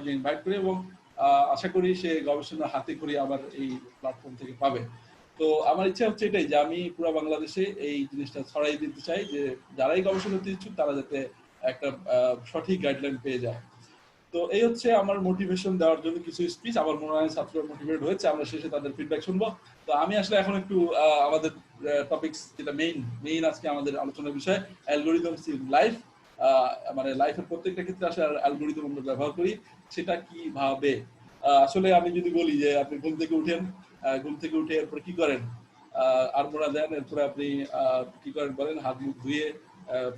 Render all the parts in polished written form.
একজন ইনভাইট করি এবং আশা করি সে গবেষণা হাতে করে আবার এই প্ল্যাটফর্ম থেকে পাবে। তো আমার ইচ্ছা হচ্ছে এটাই যে আমি পুরো বাংলাদেশে এই জিনিসটা ছড়াই দিতে চাই যে যারাই গবেষণা করতে ইচ্ছুক তারা যাতে একটা সঠিক গাইডলাইন পেয়ে যায়। তো এই হচ্ছে আমার মোটিভেশন দেওয়ার জন্য কিছু স্পিচ। আমার মনে হয় ছাত্ররা মোটিভেট হয়েছে, আমরা শেষে তাদের ফিডব্যাক শুনবো। তো আমি আসলে এখন একটু আমাদের টপিকস যেটা মেইন আজকে আমাদের আলোচনার বিষয় অ্যালগরিদমস ইন লাইফ, মানে লাইফের প্রত্যেকটা ক্ষেত্রে আসলে অ্যালগরিদম আমরা ব্যবহার করি, সেটা কিভাবে। আসলে আমি যদি বলি যে আপনি ঘুম থেকে উঠেন, ঘুম থেকে উঠে এরপর কি করেন, আড়মোড়া দেন, এরপরে আপনি কি করেন বলেন, হাত মুখ ধুয়ে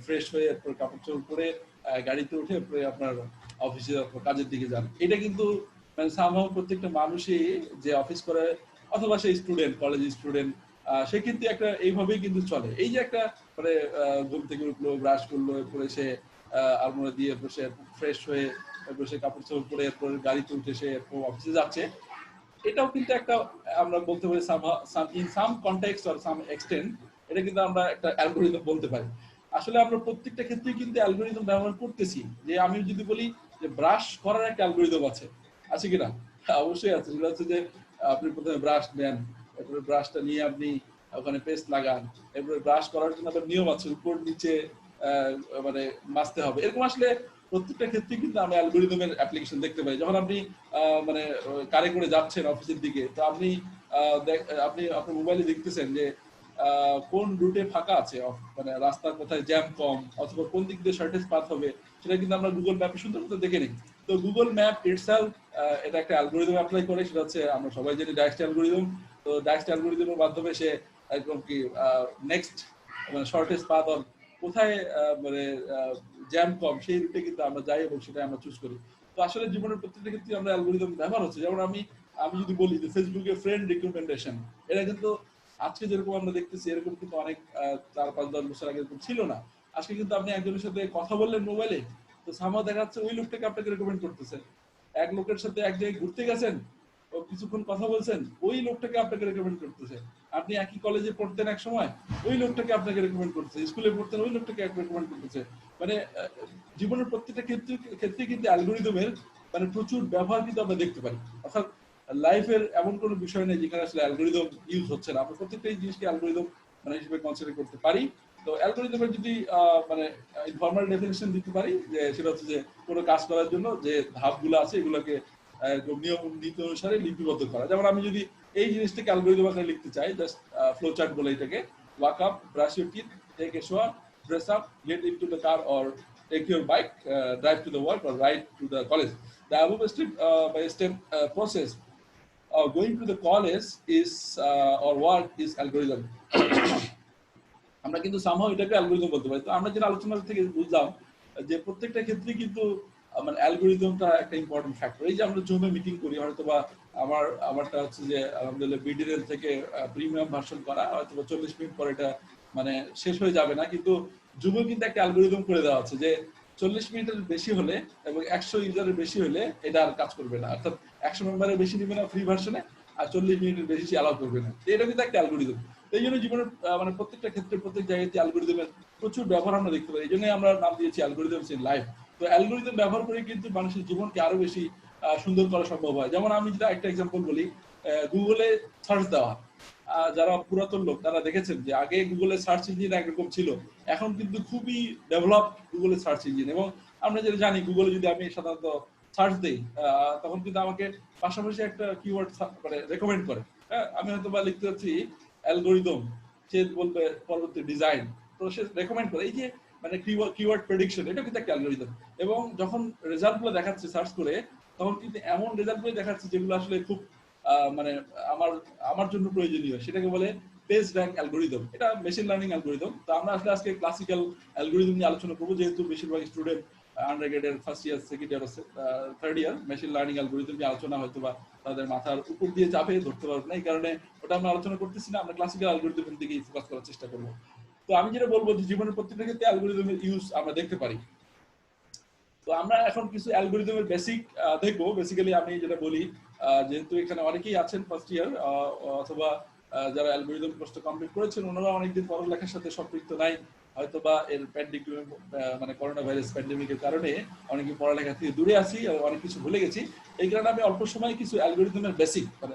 ফ্রেশ হয়ে এরপর কাপড় চোপড় পরে গাড়িতে উঠে এরপরে আপনার অফিসে কাজের দিকে যান। এটা কিন্তু মানে সামহাও প্রত্যেকটা মানুষই যে অফিস করে অথবা সেই স্টুডেন্ট, কলেজ স্টুডেন্ট, সে কিন্তু একটা এইভাবেই কিন্তু চলে। এই যে একটা মানে ঘুম থেকে উঠলো, ব্রাশ করলো, এরপরে সে আলমোড়া দিয়ে বসে ফ্রেশ হয়ে বসে কাপড় চোপড় পরে এরপরে গাড়িতে উঠে সে অফিসে যাচ্ছে, এটাও কিন্তু একটা আমরা বলতে পারি in some context or some extent এটা কিন্তু আমরা একটা অ্যালগরিদম বলতে পারি। আসলে আমরা প্রত্যেকটা ক্ষেত্রে কিন্তু অ্যালগরিদম ব্যবহার করতেছি। যে আমি যদি বলি যে ব্রাশ করার একটা অ্যালগরিদম আছে কিনা? অবশ্যই আছে। সেটা হচ্ছে যে আপনি প্রথমে ব্রাশ নেন, এরপরে ব্রাশটা নিয়ে আপনি ওখানে পেস্ট লাগান, এরপরে ব্রাশ করার জন্য আবার নিয়ম আছে, উপর নিচে মানে মাজতে হবে। এরকম আসলে প্রত্যেকটা ক্ষেত্রে কিন্তু আমরা অ্যালগরিদমের অ্যাপ্লিকেশন দেখতে পাই। যখন আপনি মানে কারে করে যাচ্ছেন অফিসের দিকে, তো আপনি আপনার মোবাইলে দেখতেছেন যে কোন রুটে ফাঁকা আছে, মানে রাস্তার কোথায় জ্যাম কম, অথবা কোন দিক দিয়ে শর্টেজ পাথ হবে, সেটা কিন্তু আমরা গুগল ম্যাপে সুন্দর মতো দেখে নিই। তো গুগল ম্যাপ ইটসেলফ এটা একটা অ্যালগরিদম অ্যাপ্লাই করে, সেটা হচ্ছে আমরা সবাই জানি ডাইরেক্ট অ্যালগরিদম। তো ডাইরেক্ট অ্যালগরিদমের মাধ্যমে সে একদম কি নেক্সট মানে শর্টেজ পাথ অর কোথায় মানে জ্যাম কম সেই রুটে কিন্তু আমরা যাই এবং সেটা আমরা চুজ করি। তো আসলে জীবনের প্রত্যেকটা ক্ষেত্রে আমরা অ্যালগরিদম ব্যবহার হচ্ছে। যেমন আমি যদি বলি যে ফেসবুকে ফ্রেন্ড রিকমেন্ডেশন, এটা কিন্তু আজকে যেরকম আমরা দেখতেছি এরকম কিন্তু অনেক 4-5-10 বছর আগে এরকম ছিল না। আজকে কিন্তু আপনি একজনের সাথে কথা বললেন মোবাইলে, তো সামহাও দেখা যাচ্ছে ওই লোকটাকে আপনাকে রেকমেন্ড করতেছে। এক লোকের সাথে এক জায়গায় ঘুরতে গেছেন, ও কিছুক্ষণ কথা বলছেন, ওই লোকটাকে আপনাকে রেকমেন্ড করতেছে। আপনি একই কলেজে পড়তেন এক সময়, ওই লোকটাকে আপনাকে রেকমেন্ড করতেছে। স্কুলে পড়তেন, ওই লোকটাকে রেকমেন্ড করতেছে। মানে জীবনের প্রত্যেকটা ক্ষেত্রে কিন্তু অ্যালগরিদমের মানে প্রচুর ব্যবহার কিন্তু আমরা দেখতে পারি। অর্থাৎ লাইফের এমন কোনো বিষয় নেই যেখানে আসলে অ্যালগরিদম ইউজ হচ্ছে না। আমরা প্রত্যেকটা জিনিসকে অ্যালগরিদম মানে হিসেবে কনসিডার করতে পারি। তো অ্যালগরিদমের যদি মানে ইনফর্মাল ডেফিনিশন দিতে পারি, যে সেটা হচ্ছে যে কোনো কাজ করার জন্য যে ধাপগুলো আছে এগুলোকে নিয়ম নীতি অনুসারে লিপিবদ্ধ করা। যেমন আমি যদি এই জিনিসটাকে অ্যালগরিদম আকারে লিখতে চাই, জাস্ট ফ্লো চার্ট বলে এটাকে, wake up, brush your teeth, take a shower, dress up, get into the car or take your bike, drive to the work or ride to the college. The above step by step process going to the college is or work is algorithm. আমরা কিন্তু somehow এটাকে algorithm বলতে পারি। তো আমরা যেটা আলোচনা থেকে বুঝলাম যে প্রত্যেকটা ক্ষেত্রে কিন্তু মানে অ্যালগরিদমটা একটা ইম্পর্টেন্ট ফ্যাক্টর। এই যে আমরা জুমে মিটিং করি, হয়তো বা আমারটা হচ্ছে যে আলহামদুলিল্লাহ বিডিএল থেকে প্রিমিয়াম ভার্সন করা, হয়তো 40 মিনিট পরে এটা মানে শেষ হয়ে যাবে না, কিন্তু জুমে কিন্তু একটা অ্যালগরিদম করে দেওয়া আছে যে 40 মিনিটের বেশি হলে এবং 100 ইউজারের বেশি হলে এটা আর কাজ করবে না। অর্থাৎ 100 মেম্বারের বেশি নিবে না ফ্রি ভার্সনে, আর 40 মিনিটের বেশি অ্যালাউ করবে না। এটা কিন্তু একটা অ্যালগরিদম। এই জন্য জীবনের মানে প্রত্যেকটা ক্ষেত্রে প্রত্যেক জায়গাতে অ্যালগরিদমের প্রচুর ব্যবহার আমরা দেখতে পাই। এই জন্যই আমরা নাম দিয়েছি অ্যালগরিদমস ইন লাইফ। তো অ্যালগরিদম ব্যবহার করে কিন্তু মানুষের জীবনকে আরো বেশি সুন্দর করা সম্ভব হয়। যেমন আমি যদি একটা এক্সাম্পল বলি, গুগলে সার্চ দেওয়া, যারা পুরাতন লোক তারা দেখেছেন যে আগে গুগলে সার্চ ইঞ্জিন একরকম ছিল, এখন কিন্তু খুবই ডেভেলপ গুগলে সার্চ ইঞ্জিন। এবং আমরা যেটা জানি গুগলে যদি আমি সাধারণত সার্চ দেই তখন কিন্তু আমাকে পাশাপাশি একটা কিওয়ার্ড মানে রেকমেন্ড করে। হ্যাঁ, আমি হয়তো বা লিখতে যাচ্ছি অ্যালগরিদম, সে বলবে পরবর্তী ডিজাইন, তো সে রেকমেন্ড করে। এই যে মানে কিওয়ার্ড প্রেডিকশন, এটা কিন্তু একটা অ্যালগরিদম। এবং যখন রেজাল্টগুলো দেখাচ্ছে সার্চ করে, তখন কিন্তু এমন রেজাল্টগুলো দেখাচ্ছে যেগুলো আসলে খুব মানে আমার আমার জন্য প্রয়োজনীয়, সেটাকে বলে পেজ র্যাঙ্ক অ্যালগরিদম। এটা মেশিন লার্নিং অ্যালগরিদম। তো আমরা আসলে আজকে ক্লাসিক্যাল অ্যালগরিদম নিয়ে আলোচনা করবো, যেহেতু বেশিরভাগ স্টুডেন্ট আন্ডারগ্রেডের first year, second year, third year machine learning algorithm নিয়ে আলোচনা হয়তো বা তাদের মাথার উপর দিয়ে যাবে, ধরতে পারবে না। এই কারণে ওটা আমরা আলোচনা করতেছি না, আমরা ক্লাসিক্যাল অ্যালগরিদমের দিকেই ফোকাস করার চেষ্টা করবো। তো আমি যেটা বলবো যে জীবনের প্রত্যেকটা ক্ষেত্রে অ্যালগরিদমের ইউজ আমরা দেখতে পারি। তো আমরা এখন কিছু অ্যালগরিদমের বেসিক দেখবো। বেসিক্যালি আমি যেটা বলি, যেহেতু এখানে অনেকেই আছেন ফার্স্ট ইয়ার অথবা যারা অ্যালগরিদম কোর্সটা কমপ্লিট করেছেন, ওনারা অনেকদিন পড়ালেখার সাথে সম্পৃক্ত নাই, হয়তোবা এর প্যান্ডেমিক মানে করোনা ভাইরাস প্যান্ডেমিকের কারণে অনেকে পড়ালেখা থেকে দূরে আছি, অনেক কিছু ভুলে গেছি। এই কারণে আমি অল্প সময় কিছু অ্যালগরিদমের বেসিক মানে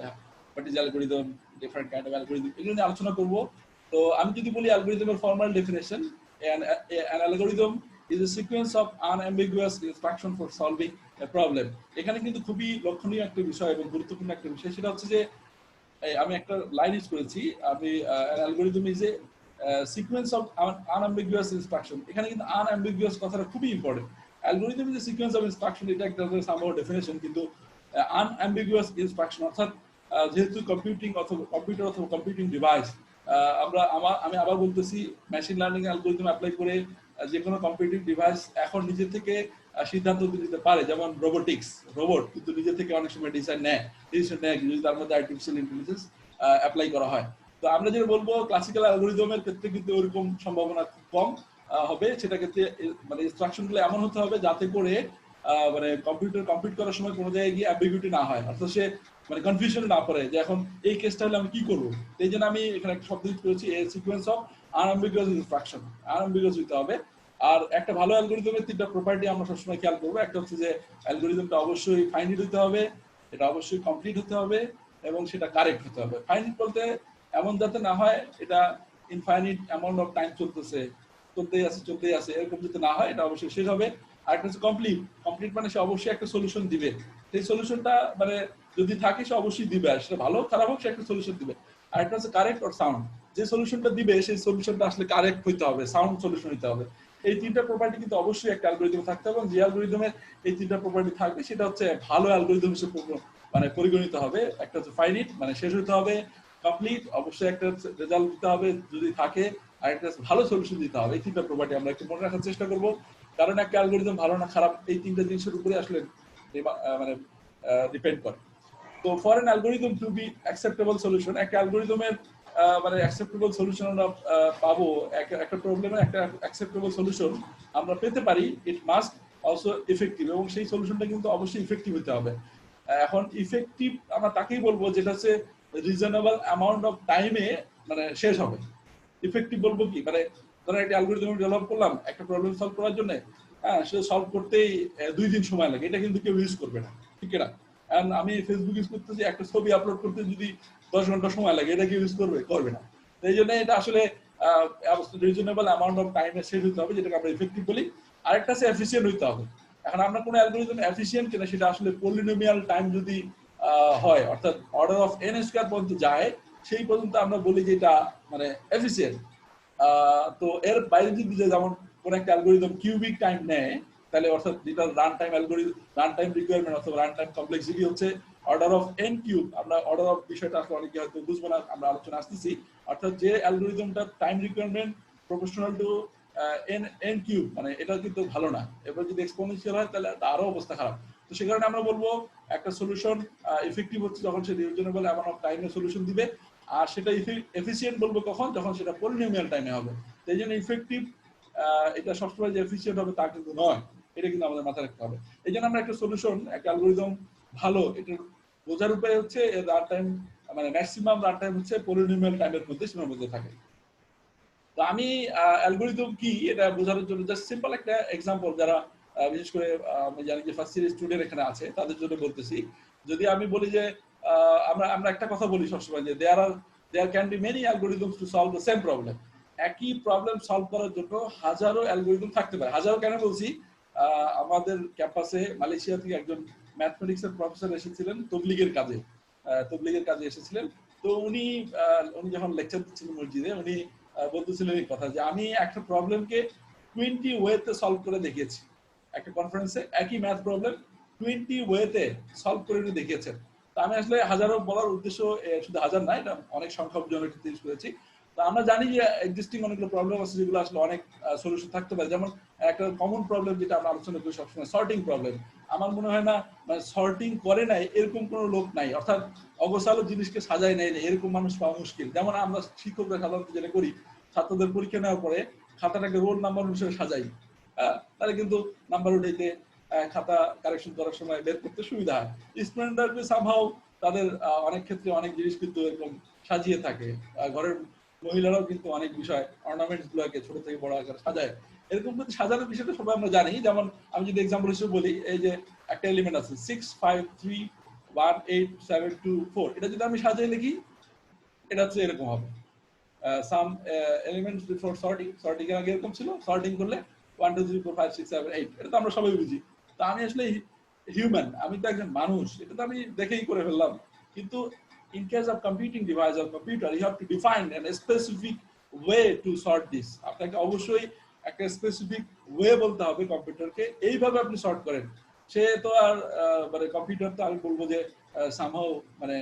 what is algorithm, different kind of algorithm, এগুলো নিয়ে আলোচনা করব। তো আমি যদি বলি অ্যালগরিদমের formal definition, an algorithm is a sequence of unambiguous instruction for solving a problem। এখানে কিন্তু খুবই লক্ষণীয় একটা বিষয় এবং গুরুত্বপূর্ণ একটা বিষয়, সেটা হচ্ছে যে আমি একটা লাইন ইউজ করেছি, আমি algorithm is a sequence of unambiguous instruction. এখানে কিন্তু আনঅ্যাম্বিগুয়াস কথাটা খুবই important. Algorithm is a sequence of instruction, এটা একটা সামহাউ ডেফিনেশন, কিন্তু আনঅ্যাম্বিগুয়াস ইনস্ট্রাকশন অর্থাৎ যেহেতু কম্পিউটিং অথবা কম্পিউটার অথবা কম্পিউটিং ডিভাইস, আমি আবার বলতেছি, মেশিন লার্নিং অ্যালগরিদম অ্যাপ্লাই করে যে কোনো কম্পিউটিং ডিভাইস এখন নিজে থেকে সিদ্ধান্ত নিতে পারে। যেমন রোবোটিক্স, রোবট কিন্তু নিজে থেকে অনেক সময় ডিসিশন নেয় যদি তার মধ্যে আর্টিফিশিয়াল ইন্টেলিজেন্স অ্যাপ্লাই করা হয়। তো আমরা যেটা বলবো ক্লাসিক্যাল অ্যালগরিদমের ক্ষেত্রে কিন্তু ওরকম সম্ভাবনা খুব কম হবে। সেটা ক্ষেত্রে মানে ইনস্ট্রাকশনগুলো এমন হতে হবে যাতে করে মানে কম্পিউটার কম্পিউট করার সময় কোনো জায়গায় গিয়ে অ্যাম্বিগুইটি না হয়, অর্থাৎ সে মানে কনফিউশন না পড়ে যে এখন এই কেসটা হলে আমি কি করবো। এই জন্য আমি এখানে একটা শব্দ ইউজ করেছি, এ সিকোয়েন্স অফ আনঅ্যাম্বিগুয়াস ইনস্ট্রাকশন। আনঅ্যাম্বিগুয়াস হতে হবে। আর একটা ভালো অ্যালগরিদমের তিনটা প্রপার্টি আমরা সবসময় খেয়াল করবো। একটা হচ্ছে যে অ্যালগরিদমটা অবশ্যই ফাইনাইট হতে হবে, এটা অবশ্যই কমপ্লিট হতে হবে এবং সেটা কারেক্ট হতে হবে। ফাইনাইট বলতে এমন যাতে না হয় এটা ইনফাইনাইট অ্যামাউন্ট অফ টাইম চলতেই আছে এরকম যাতে না হয়, এটা অবশ্যই শেষ হবে। আর একটা হচ্ছে কমপ্লিট। কমপ্লিট মানে সে অবশ্যই একটা সলিউশন দিবে, সেই সলিউশনটা মানে যদি থাকে সে অবশ্যই দিবে, আর সেটা ভালো খারাপ হোক সে একটা সলিউশন দিবে। আর একটা হচ্ছে কারেক্ট অর সাউন্ড, যে সলিউশনটা দিবে সেই সলিউশনটা আসলে কারেক্ট হইতে হবে, সাউন্ড সলিউশন হইতে হবে। এই তিনটা প্রপার্টি কিন্তু অবশ্যই একটা অ্যালগরিদমে থাকতে হবে, এবং যে অ্যালগরিদমের এই তিনটা প্রপার্টি থাকবে সেটা হচ্ছে ভালো অ্যালগরিদম হিসেবে মানে পরিগণিত হবে। একটা হচ্ছে ফাইনিট মানে শেষ হতে হবে, কমপ্লিট অবশ্যই একটা রেজাল্ট দিতে হবে যদি থাকে, আর একটা ভালো সলিউশন দিতে হবে। এই তিনটা প্রপার্টি আমরা একটু মনে রাখার চেষ্টা করব, কারণ একটা অ্যালগরিদম ভালো না খারাপ এই তিনটা জিনিসের উপরে আসলে মানে ডিপেন্ড করে। তো for an algorithm to be acceptable solution, একটা অ্যালগরিদমের মানে অ্যাকসেপ্টেবল সলিউশন আমরা পাবো, একটা প্রবলেমের একটা অ্যাকসেপ্টেবল সলিউশন আমরা পেতে পারি, ইট মাস্ট অলসো ইফেক্টিভ, এবং সেই সলিউশনটা কিন্তু অবশ্যই ইফেক্টিভ হতে হবে। এখন ইফেক্টিভ আমরা তাকেই বলবো যেটা হচ্ছে রিজনেবল অ্যামাউন্ট অফ টাইমে মানে শেষ হবে। ইফেক্টিভ বলবো কি, মানে ধরো একটা অ্যালগরিদম ডেভেলপ করলাম একটা প্রবলেম সলভ করার জন্য, হ্যাঁ সে সলভ করতেই 2 দিন সময় লাগে, এটা কিন্তু কেউ ইউজ করবে না, ঠিক না? এন্ড আমি ফেসবুক ইউজ করতেছি, একটা ছবি আপলোড করতে যদি 10 ঘন্টা সময় লাগে, এটা কেউ ইউজ করবে না। এই জন্য এটা আসলে রিজনেবল অ্যামাউন্ট অফ টাইমে শেষ হতে হবে, যেটাকে আমরা ইফেক্টিভ বলি। আরেকটা হচ্ছে এফিসিয়েন্ট হইতে হবে। এখন আমরা কোনো অ্যালগরিদম এফিসিয়েন্ট কিনা সেটা আসলে পলিনোমিয়াল টাইম যদি হয়, অর্থাৎ অর্ডার অফ n স্কয়ার পর্যন্ত যায়, সেই পর্যন্ত আমরা বলি যে এটা মানে এফিসিয়েন্ট। তো এর বাইরে যদি যেমন কোন একটা অ্যালগরিদম কিউবিক টাইম নেয়, তাহলে অর্থাৎ যেটা run time algorithm, run time requirement অথবা রান টাইম কমপ্লেক্সিটি হচ্ছে অর্ডার অফ n কিউব। আমরা অর্ডার অফ বিষয়টা আসলে অনেকে হয়তো বুঝবো না, আমরা আলোচনা আসতেছি। অর্থাৎ যে অ্যালগরিদমটা time requirement proportional to n cube, মানে এটা কিন্তু ভালো না। এবার যদি এক্সপোনেনশিয়াল হয় তাহলে আরো অবস্থা খারাপ। তো সে কারণে আমরা বলবো একটা সলিউশন ইফেক্টিভ হচ্ছে যখন সে রিজনেবল অ্যামাউন্ট অফ টাইমে সলিউশন দিবে, আর সেটা এফিসিয়েন্ট বলবো কখন, যখন সেটা পলিনোমিয়াল টাইমে হবে। এই জন্য ইফেক্টিভ এটা সবসময় যে এফিসিয়েন্ট হবে তা কিন্তু নয়, এটা কিন্তু আমাদের মাথায় রাখতে হবে। এই জন্য আমরা একটা সলিউশন, একটা অ্যালগরিদম ভালো এটা বোঝার উপায় হচ্ছে রান টাইম, মানে ম্যাক্সিমাম রান টাইম হচ্ছে পলিনোমিয়াল টাইমের মধ্যে সীমাবদ্ধ থাকে। তো আমি অ্যালগরিদম কি এটা বোঝানোর জন্য জাস্ট সিম্পল একটা এক্সাম্পল, যারা বিশেষ করে আমি জানি যে ফার্স্ট ইয়ার স্টুডেন্ট এখানে আছে তাদের জন্য বলতেছি। যদি আমি বলি যে আমরা আমরা একটা কথা বলি সবসময় যে there can be many algorithms to solve the same problem. একই প্রবলেম সলভ করার জন্য হাজারো অ্যালগরিদম থাকতে পারে। হাজারো কেন বলছি, আমাদের ক্যাম্পাসে মালয়েশিয়া থেকে একজন ম্যাথমেটিক্সের প্রফেসর এসেছিলেন তবলিগের কাজে এসেছিলেন। তো উনি যখন লেকচার দিচ্ছিলেন মসজিদে, উনি বলতেছিলেন এই কথা যে আমি একটা প্রবলেমকে 20 ওয়েতে সলভ করে দেখিয়েছি। একটা কনফারেন্সে একই ম্যাথ প্রবলেম 20 ওয়েতে সলভ করে উনি দেখিয়েছেন। তো আমি আসলে হাজারো বলার উদ্দেশ্য শুধু হাজার না, এটা অনেক সংখ্যক জনের ক্ষেত্রে ইউজ করেছি। তো আমরা জানি যে এক্সিস্টিং অনেকগুলো প্রবলেম আছে যেগুলো আসলে অনেক সলিউশন থাকতে পারে। যেমন একটা কমন প্রবলেম যেটা আমরা আলোচনা করি সবসময়, সর্টিং প্রবলেম। আমার মনে হয় না মানে সর্টিং করে নাই এরকম কোনো লোক নাই, অর্থাৎ অগোছালো জিনিসকে সাজায় নেয় এরকম মানুষ পাওয়া মুশকিল। যেমন আমরা শিক্ষকরা সাধারণত যেটা করি, ছাত্রদের পরীক্ষা নেওয়ার পরে খাতাটাকে রোল নাম্বার অনুসারে সাজাই, তাহলে কিন্তু নাম্বার উঠাইতে খাতা কারেকশন করার সময় বের করতে সুবিধা হয়। স্টুডেন্টরা সামহাউ তাদের অনেক ক্ষেত্রে অনেক জিনিস কিন্তু এরকম সাজিয়ে থাকে ঘরের মহিলারাও কিন্তু অনেক বিষয় অর্নামেন্টস গুলোকে ছোট থেকে বড় আকারে সাজায়। এরকম কিন্তু সাজানোর বিষয়টা সবাই আমরা জানি। যেমন আমি যদি এক্সাম্পল হিসেবে বলি, এই যে একটা এলিমেন্ট আছে 6 5 3 1 8 7 2 4, এটা যদি আমি সাজিয়ে লিখি এটা হচ্ছে এরকম হবে। সাম এলিমেন্টস বিফোর সর্টিং, সর্টিং এর আগে এরকম ছিল, সর্টিং করলে 1 2 3 4 5 6 7 8, এটা তো আমরা সবাই বুঝি। তো আমি আসলে হিউম্যান, আমি তো একজন মানুষ, এটা তো আমি দেখেই করে ফেললাম। কিন্তু in case of computing device or computer, you have to define a specific way to sort this. আপনাকে অবশ্যই একটা স্পেসিফিক ওয়ে বলতে হবে কম্পিউটারকে, এইভাবে আপনি সর্ট করেন। সে তো আর মানে কম্পিউটার তো আমি বলবো যে সামহাও মানে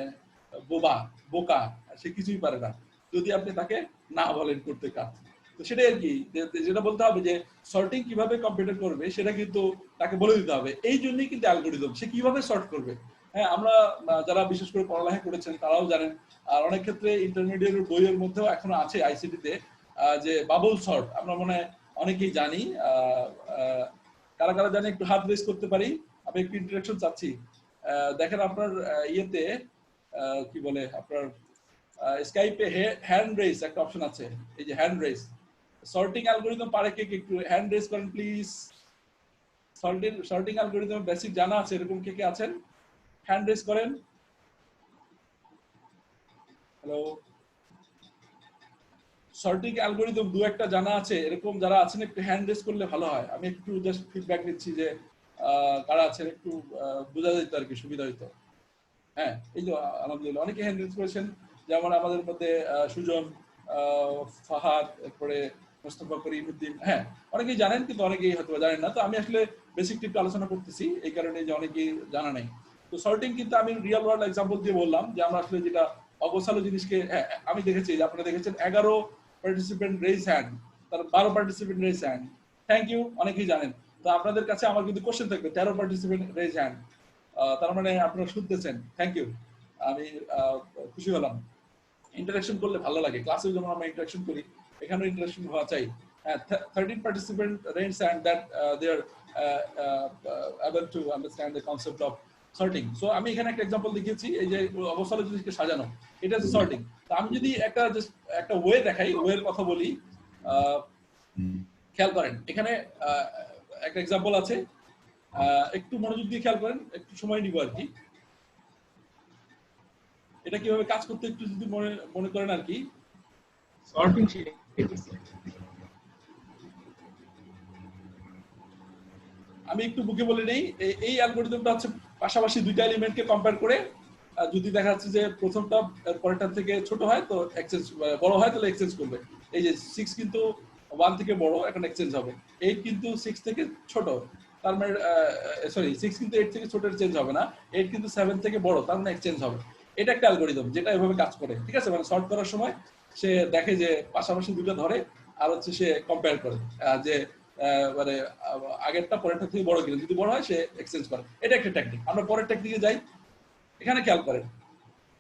বোকা, সে কিছুই পারে না যদি আপনি তাকে না বলেন করতে কাজ। তো সেটাই আর কি, যেটা বলতে হবে যে সর্টিং কিভাবে কম্পিউটার করবে সেটা কিন্তু তাকে বলে দিতে হবে। এই জন্যই কিন্তু অ্যালগরিদম, সে কিভাবে সর্ট করবে। হ্যাঁ, আমরা যারা বিশেষ করে পড়ালেখা করেছেন তারাও জানেন, আর অনেক ক্ষেত্রে ইন্টারমিডিয়েট বইয়ের মধ্যেও এখনো আছে আইসিটিতে, যে বাবল সর্ট আমরা মনে হয় অনেকেই জানি। কারা কারা জানি একটু হাত রেজ করতে পারি, আমি একটু ইন্টারাকশন চাচ্ছি। দেখেন আপনার ইয়েতে কি বলে আপনার স্কাইপে হ্যান্ড রেজ একটা অপশন আছে, এই যে হ্যান্ড রেজ। সর্টিং অ্যালগরিদম পারে কে একটু হ্যান্ড রেজ করেন প্লিজ। সর্টিং অ্যালগরিদম বেসিক জানা আছে এরকম কে কে আছেন, হ্যান্ড রেজ করেন। হ্যালো, সর্টিং অ্যালগরিদম দু একটা জানা আছে এরকম যারা আছেন একটু হ্যান্ড রেজ করলে ভালো হয়। আমি একটু জাস্ট ফিডব্যাক নিচ্ছি যে কারা আছেন, একটু বোঝা যেত আর কি, সুবিধা হইতো। হ্যাঁ, এই যে আলহামদুলিল্লাহ অনেকে হ্যান্ড রেজ করেছেন, যেমন আমাদের মধ্যে সুজন, ফাহাদ, এরপরে মোস্তফা করিমউদ্দিন। হ্যাঁ, অনেকেই জানেন কিন্তু অনেকেই হয়তো জানেন না। তো আমি আসলে বেসিক টিপ আলোচনা করতেছি এই কারণে যে অনেকেই জানা নাই। তো সর্টিং কিন্তু আমি রিয়েল ওয়ার্ল্ড এক্সাম্পল দিয়ে বললাম যে আমরা আসলে যেটা অগোছালো জিনিসকে, হ্যাঁ আমি দেখেছি যে আপনারা দেখেছেন 11 পার্টিসিপেন্ট রেজ হ্যান্ড, তার 12 participant raise hand, thank you, অনেকেই জানেন। তো আপনাদের কাছে আমার কিন্তু কোশ্চেন থাকবে 13 পার্টিসিপেন্ট রেজ হ্যান্ড, তার মানে আপনারা শুনতেছেন, থ্যাংক ইউ, আমি খুশি হলাম। ইন্টারাকশন করলে ভালো লাগে, ক্লাসে যেমন আমরা ইন্টারাকশন করি এখানেও ইন্টারাকশন হওয়া চাই। 13 participant raised hand that they are able to understand the concept of sorting. So আমি এখানে একটা এক্সাম্পল দেখিয়েছি, এই যে অবসর জিনিসকে সাজানো, এটা হচ্ছে সর্টিং। তো আমি যদি একটা ওয়ে দেখাই, ওয়ের কথা বলি, খেয়াল করেন এখানে একটা এক্সাম্পল আছে, একটু মনোযোগ দিয়ে খেয়াল করেন, একটু সময় নিব আর কি। এটা কিভাবে কাজ করতে একটু যদি মনে করেন আর কি। সর্টিং আমি একটু বুকে বলে নেই, এই অ্যালগরিদমটা হচ্ছে পাশাপাশি দুইটা এলিমেন্টকে কম্পেয়ার করে, যদি দেখা যাচ্ছে যে প্রথমটা পরেরটার থেকে ছোট হয় তো এক্সচেঞ্জ, বড় হয় তাহলে এক্সচেঞ্জ করবে। এই যে 6 কিন্তু 1 থেকে বড়, এখন এক্সচেঞ্জ হবে। 8 কিন্তু 6 থেকে ছোট, তার মানে সরি 6 কিন্তু 8 থেকে ছোট, চেঞ্জ হবে না। 8 কিন্তু 7 থেকে বড়, তার মানে এক্সচেঞ্জ হবে। এটা একটা অ্যালগরিদম যেটা এভাবে কাজ করে, ঠিক আছে। মানে সর্ট করার সময় সে দেখে যে পাশাপাশি দুটো ধরে, আর হচ্ছে সে কম্পেয়ার করে যে মানে আগেরটা পরেরটা থেকে বড় কিনা, যদি বড় হয় সে এক্সচেঞ্জ করে। এটা একটা টেকনিক। আমরা পরের টেকনিকে যাই, এখানে খেয়াল করেন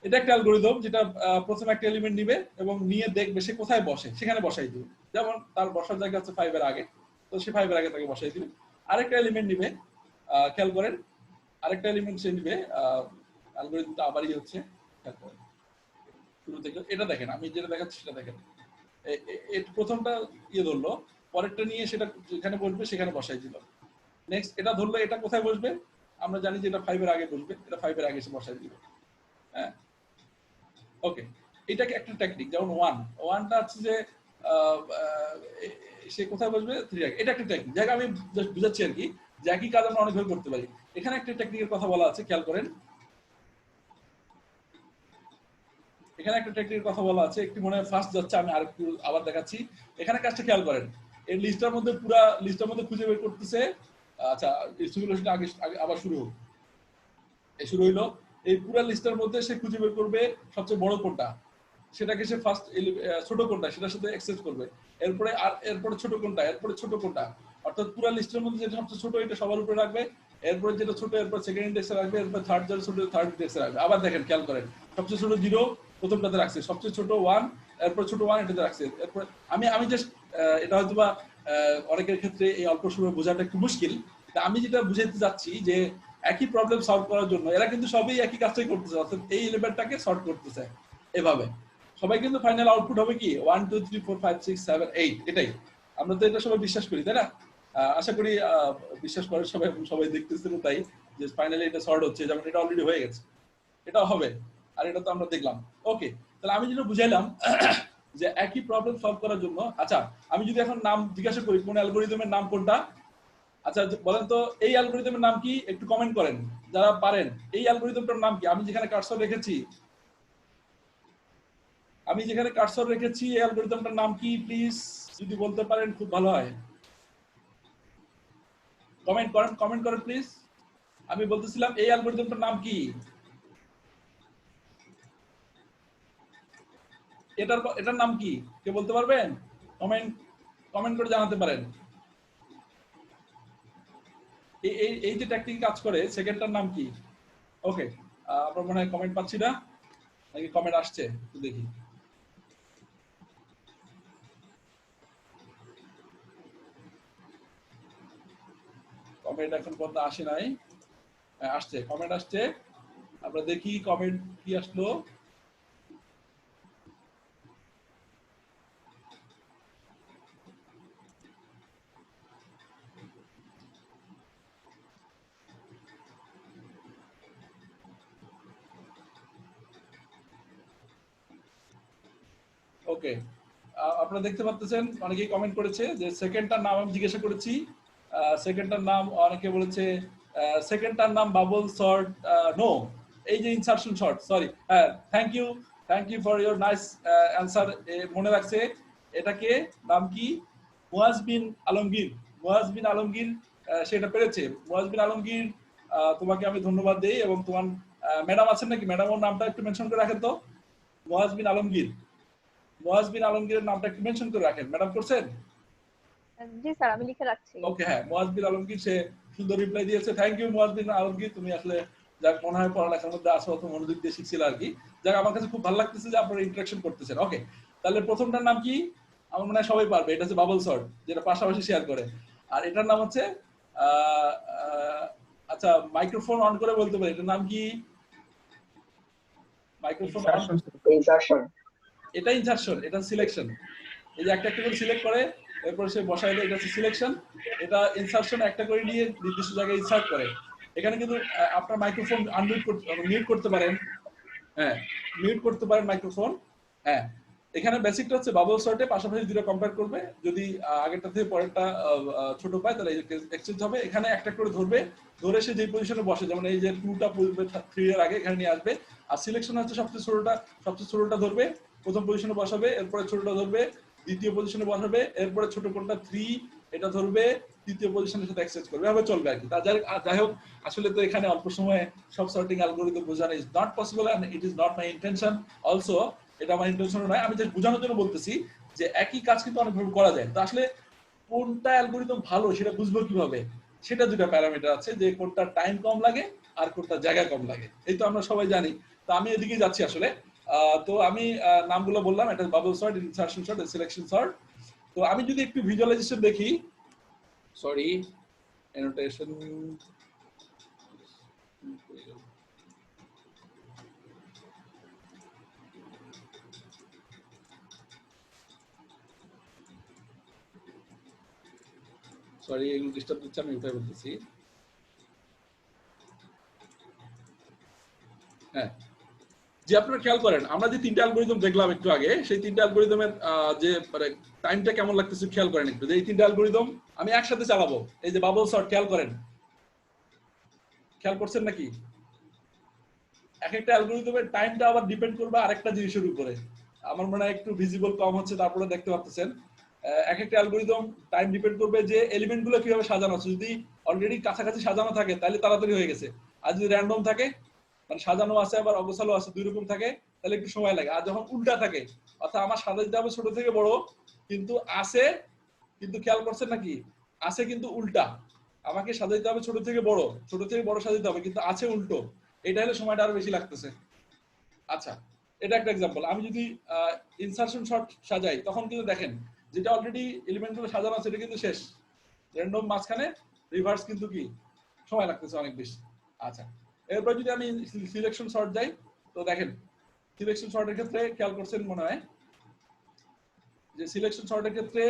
এটা একটা অ্যালগরিদম যেটা প্রথমে একটা এলিমেন্ট নিবে এবং নিয়ে দেখবে সে কোথায় বসে, সেখানে বসাই দিবে। যেমন তার বসার জায়গা হচ্ছে 5 এর আগে, তো সে 5 এর আগে তাকে বসাই দিবে। আরেকটা এলিমেন্ট নিবে, খেয়াল করেন আরেকটা এলিমেন্ট সে নিবে, অ্যালগরিদমটা আবারই হচ্ছে, খেয়াল করেন শুরু থেকে। এটা দেখেন, আমি যেটা দেখাচ্ছি সেটা দেখেন, প্রথমটা ইয়ে ধরলো, পরেরটা নিয়ে সেটা যেখানে বসবে সেখানে বসাই দিল। নেক্সট এটা ধরলো, এটা কোথায় বসবে, আমরা জানি যে এটা 5 এর আগে বসবে, এটা 5 এর আগে এসে বসাই দিল। হ্যাঁ, ওকে, এটাকে একটা টেকনিক। যেমন ওয়ানটা হচ্ছে যে সে কোথায় বসবে 3 আগে, এটা একটা টেকনিক। যাকে আমি জাস্ট বুঝাচ্ছি আর কি, যে একই কাজ আমরা অনেকভাবে করতে পারি। এখানে একটা টেকনিকের কথা বলা আছে, খেয়াল করেন এখানে একটা টেকনিকের কথা বলা আছে, একটু মনে হয় ফার্স্ট যাচ্ছে, আমি আরেকটু আবার দেখাচ্ছি। এখানে কাজটা খেয়াল করেন, এই লিস্টটার মধ্যে পুরো লিস্টটার মধ্যে খুঁজে বের করতেছে। আচ্ছা, সিমুলেশনটা আগে আবার শুরু হোক, এই শুরু হইলো। এই পুরো লিস্টের মধ্যে সে খুঁজে বের করবে সবচেয়ে বড় কোনটা, সেটাকে সে ফার্স্ট, ছোট কোনটা সেটার সাথে এক্সচেঞ্জ করবে। এরপরে আর এরপরে ছোট কোনটা, এরপরে ছোট কোনটা, অর্থাৎ পুরো লিস্টের মধ্যে যেটা সবচেয়ে ছোট এটা সবার উপরে রাখবে। এরপরে যেটা ছোট এরপর সেকেন্ড ইন্ডেক্সে রাখবে, এরপর থার্ড যেটা ছোট থার্ড ইন্ডেক্সে রাখবে। আবার দেখেন খেয়াল করেন, সবচেয়ে ছোট 0 প্রথমটাতে রাখছে, সবচেয়ে ছোট 1, এরপর ছোট 1 এটাতে রাখছে। এরপর আমি জাস্ট এটা হয়তোবা অনেকের ক্ষেত্রে এই অল্প সময় বোঝাটা একটু মুশকিল। আমি যেটা বুঝাইতে চাচ্ছি যে একই প্রবলেম সলভ করার জন্য এরা কিন্তু সবই একই কাজটাই করতেছে, অর্থাৎ এই লেভেলটাকে সর্ট করতেছে এভাবে। সবাই কিন্তু ফাইনাল আউটপুট হবে কি 1 2 3 4 5 6 7 8, এটাই আমরা তো এটা সবাই বিশ্বাস করি, তাই না? আশা করি বিশ্বাস করে সবাই, সবাই দেখতেছিল তাই যে ফাইনালি এটা সর্ট হচ্ছে, যেমন এটা অলরেডি হয়ে গেছে, এটা হবে, আর এটা তো আমরা দেখলাম। ওকে, তাহলে আমি যেটা বুঝাইলাম যে একই প্রবলেম সলভ করার জন্য, আচ্ছা আমি যদি এখন নাম জিজ্ঞাসা করি কোন অ্যালগরিদমের নাম কোনটা, আচ্ছা বলেন তো এই অ্যালগরিদমের নাম কি, একটু কমেন্ট করেন যারা পারেন। এই অ্যালগরিদমটার নাম কি? আমি যেখানে কার্সর রেখেছি, এই অ্যালগরিদমটার নাম কি প্লিজ যদি বলতে পারেন খুব ভালো হয়। কমেন্ট করেন প্লিজ। আমি বলতেছিলাম এই অ্যালগরিদমটার নাম কি, এটার নাম কি কে বলতে পারবেন? কমেন্ট করে জানাতে পারেন। এই যে ট্যাকটিক কাজ করে সেকেন্ডটার নাম কি? ওকে, আমরা মনে হয় কমেন্ট পাচ্ছি না, নাকি কমেন্ট আসছে একটু দেখি। কমেন্ট এখন পর্যন্ত আসে নাই, আসছে, কমেন্ট আসছে, আমরা দেখি কমেন্ট কি আসলো। ওকে, আপনারা দেখতে পাচ্ছেন অনেকেই কমেন্ট করেছে যে সেকেন্ডটার নাম আমি জিজ্ঞাসা করেছি, সেকেন্ডটার নাম অনেকে বলেছে সেকেন্ডটার নাম বাবল শর্ট, নো, এই যে ইনসারশন শর্ট, সরি, হ্যাঁ, thank you for your nice answer, মনে রাখছে এটাকে, নাম কি? মুয়াজ বিন আলমগীর, সেটা পেরেছে। মুয়াজ বিন আলমগীর, তোমাকে আমি ধন্যবাদ দেই, এবং তোমার ম্যাডাম আছেন নাকি, ম্যাডাম ওর নামটা একটু মেনশন করে রাখেন তো, মুয়াজ বিন আলমগীরের নামটা একটু মেনশন করে রাখেন, ম্যাডাম করছেন? জি স্যার, আমি লিখে রাখছি। ওকে, হ্যাঁ, মুয়াজ বিন আলমগীর সে সুন্দর রিপ্লাই দিয়েছে, থ্যাংক ইউ মুয়াজ বিন আলমগীর, তুমি আসলে যাক মনে হয় পড়ালেখার মধ্যে আসো, অত মনোযোগ দিয়ে শিখছিল আর কি, যাক আমার কাছে খুব ভালো লাগতেছে যে আপনারা ইন্টারাকশন করতেছেন। ওকে, তাহলে প্রথমটার নাম কি? আমার মনে হয় সবাই পারবে, এটা হচ্ছে বাবল শর্ট, যেটা পাশাপাশি শেয়ার করে, আর এটার নাম হচ্ছে আচ্ছা মাইক্রোফোন অন করে বলতে পারি এটার নাম কি? মাইক্রোফোন অন, এটা ইনসারশন, এটা সিলেকশন, এই যে একটা একটা করে সিলেক্ট করে এরপর সে বসায় দেয়, এটা হচ্ছে সিলেকশন, এটা ইনসারশন একটা করে নিয়ে নির্দিষ্ট জায়গায় ইনসার্ট করে। এখানে কিন্তু আপনার মাইক্রোফোন আনমিউট করতে, মিউট করতে পারেন, হ্যাঁ, মিউট করতে পারেন মাইক্রোফোন, হ্যাঁ। এখানে বেসিকটা হচ্ছে বাবল সর্টে পাশাপাশি দুটো কম্পেয়ার করবে, যদি আগেরটা থেকে পরেরটা ছোট পায় তাহলে এক্সচেঞ্জ হবে। এখানে একটা করে ধরবে, ধরে সে যে পজিশনে বসে, যেমন এই যে 2টা 3 এর আগে এখানে নিয়ে আসবে, আর সিলেকশন হচ্ছে সবচেয়ে ছোটটা ধরবে, প্রথম পজিশনে বসাবে, এরপরে ছোটটা ধরবে, দ্বিতীয় পজিশনে বসাবে, এরপরে ছোট কোনটা 3 এটা ধরবে, তৃতীয় পজিশনের সাথে এক্সচেঞ্জ করবে, এভাবে চলবে আর কি। যাই হোক, আসলে তো এখানে অল্প সময়ে সব সর্টিং অ্যালগরিদম বোঝানো is not possible, and it is not my intention also, এটা আমার ইন্টেনশন নয়, আমি জাস্ট বোঝানোর জন্য বলতেছি যে একই কাজ কিন্তু অনেকভাবে করা যায়। তো আসলে কোনটা অ্যালগরিদম ভালো সেটা বুঝবো কিভাবে, সেটা দুটো প্যারামিটার আছে, যে কোনটা টাইম কম লাগে আর কোনটা জায়গা কম লাগে, এই তো আমরা সবাই জানি। তো আমি এদিকে যাচ্ছি আসলে, তো আমি নামগুলো বললাম, এটা bubble sort, insertion sort, selection sort. তো আমি যদি একটু ভিজুয়ালাইজেশন দেখি, সরি অ্যানোটেশন, সরি এগুলো ডিস্টার্ব দিচ্ছে, আমি উঠে বলতেছি, হ্যাঁ। যে আপনারা খেয়াল করেন আমরা যে তিনটা অ্যালগরিদম দেখলাম একটু আগে, সেই তিনটা অ্যালগরিদমের যে মানে টাইমটা কেমন লাগতেছে খেয়াল করেন একটু, যে এই তিনটা অ্যালগরিদম আমি একসাথে চালাবো, এই যে বাবল সর্ট, খেয়াল করেন, খেয়াল করছেন নাকি? এক একটা অ্যালগরিদমের টাইমটা আবার ডিপেন্ড করবে আরেকটা জিনিসের উপরে, আমার মনে হয় একটু ভিজিবল কম হচ্ছে, তারপরে দেখতে পাচ্ছেন এক একটা অ্যালগরিদম টাইম ডিপেন্ড করবে যে এলিমেন্ট গুলো কিভাবে সাজানো আছে, যদি অলরেডি কাছাকাছি সাজানো থাকে তাহলে তাড়াতাড়ি হয়ে গেছে, আর যদি র্যান্ডম থাকে, মানে সাজানো আছে আবার অগোছালো আছে, দুই রকম থাকে, তাহলে একটু সময় লাগে। আর যখন উল্টা থাকে, অর্থাৎ আমার সাজাইতে হবে ছোট থেকে বড়, কিন্তু আসে, কিন্তু খেয়াল করছেন নাকি, আছে কিন্তু উল্টা, আমাকে সাজাইতে হবে ছোট থেকে বড় সাজাইতে হবে, কিন্তু আছে উল্টো, এটা হলে সময়টা আরো বেশি লাগতেছে। আচ্ছা, এটা একটা এক্সাম্পল। আমি যদি ইনসারশন শর্ট সাজাই, তখন কিন্তু দেখেন যেটা অলরেডি এলিমেন্টগুলো সাজানো আছে এটা কিন্তু শেষ, র্যান্ডম মাঝখানে রিভার্স কিন্তু কি সময় লাগতেছে অনেক বেশি। আচ্ছা, এরপর যদি আমি সিলেকশন শর্ট যাই, তো দেখেন সিলেকশন সর্টের ক্ষেত্রে খেয়াল করছেন মনে হয় যে সিলেকশন সর্টের ক্ষেত্রে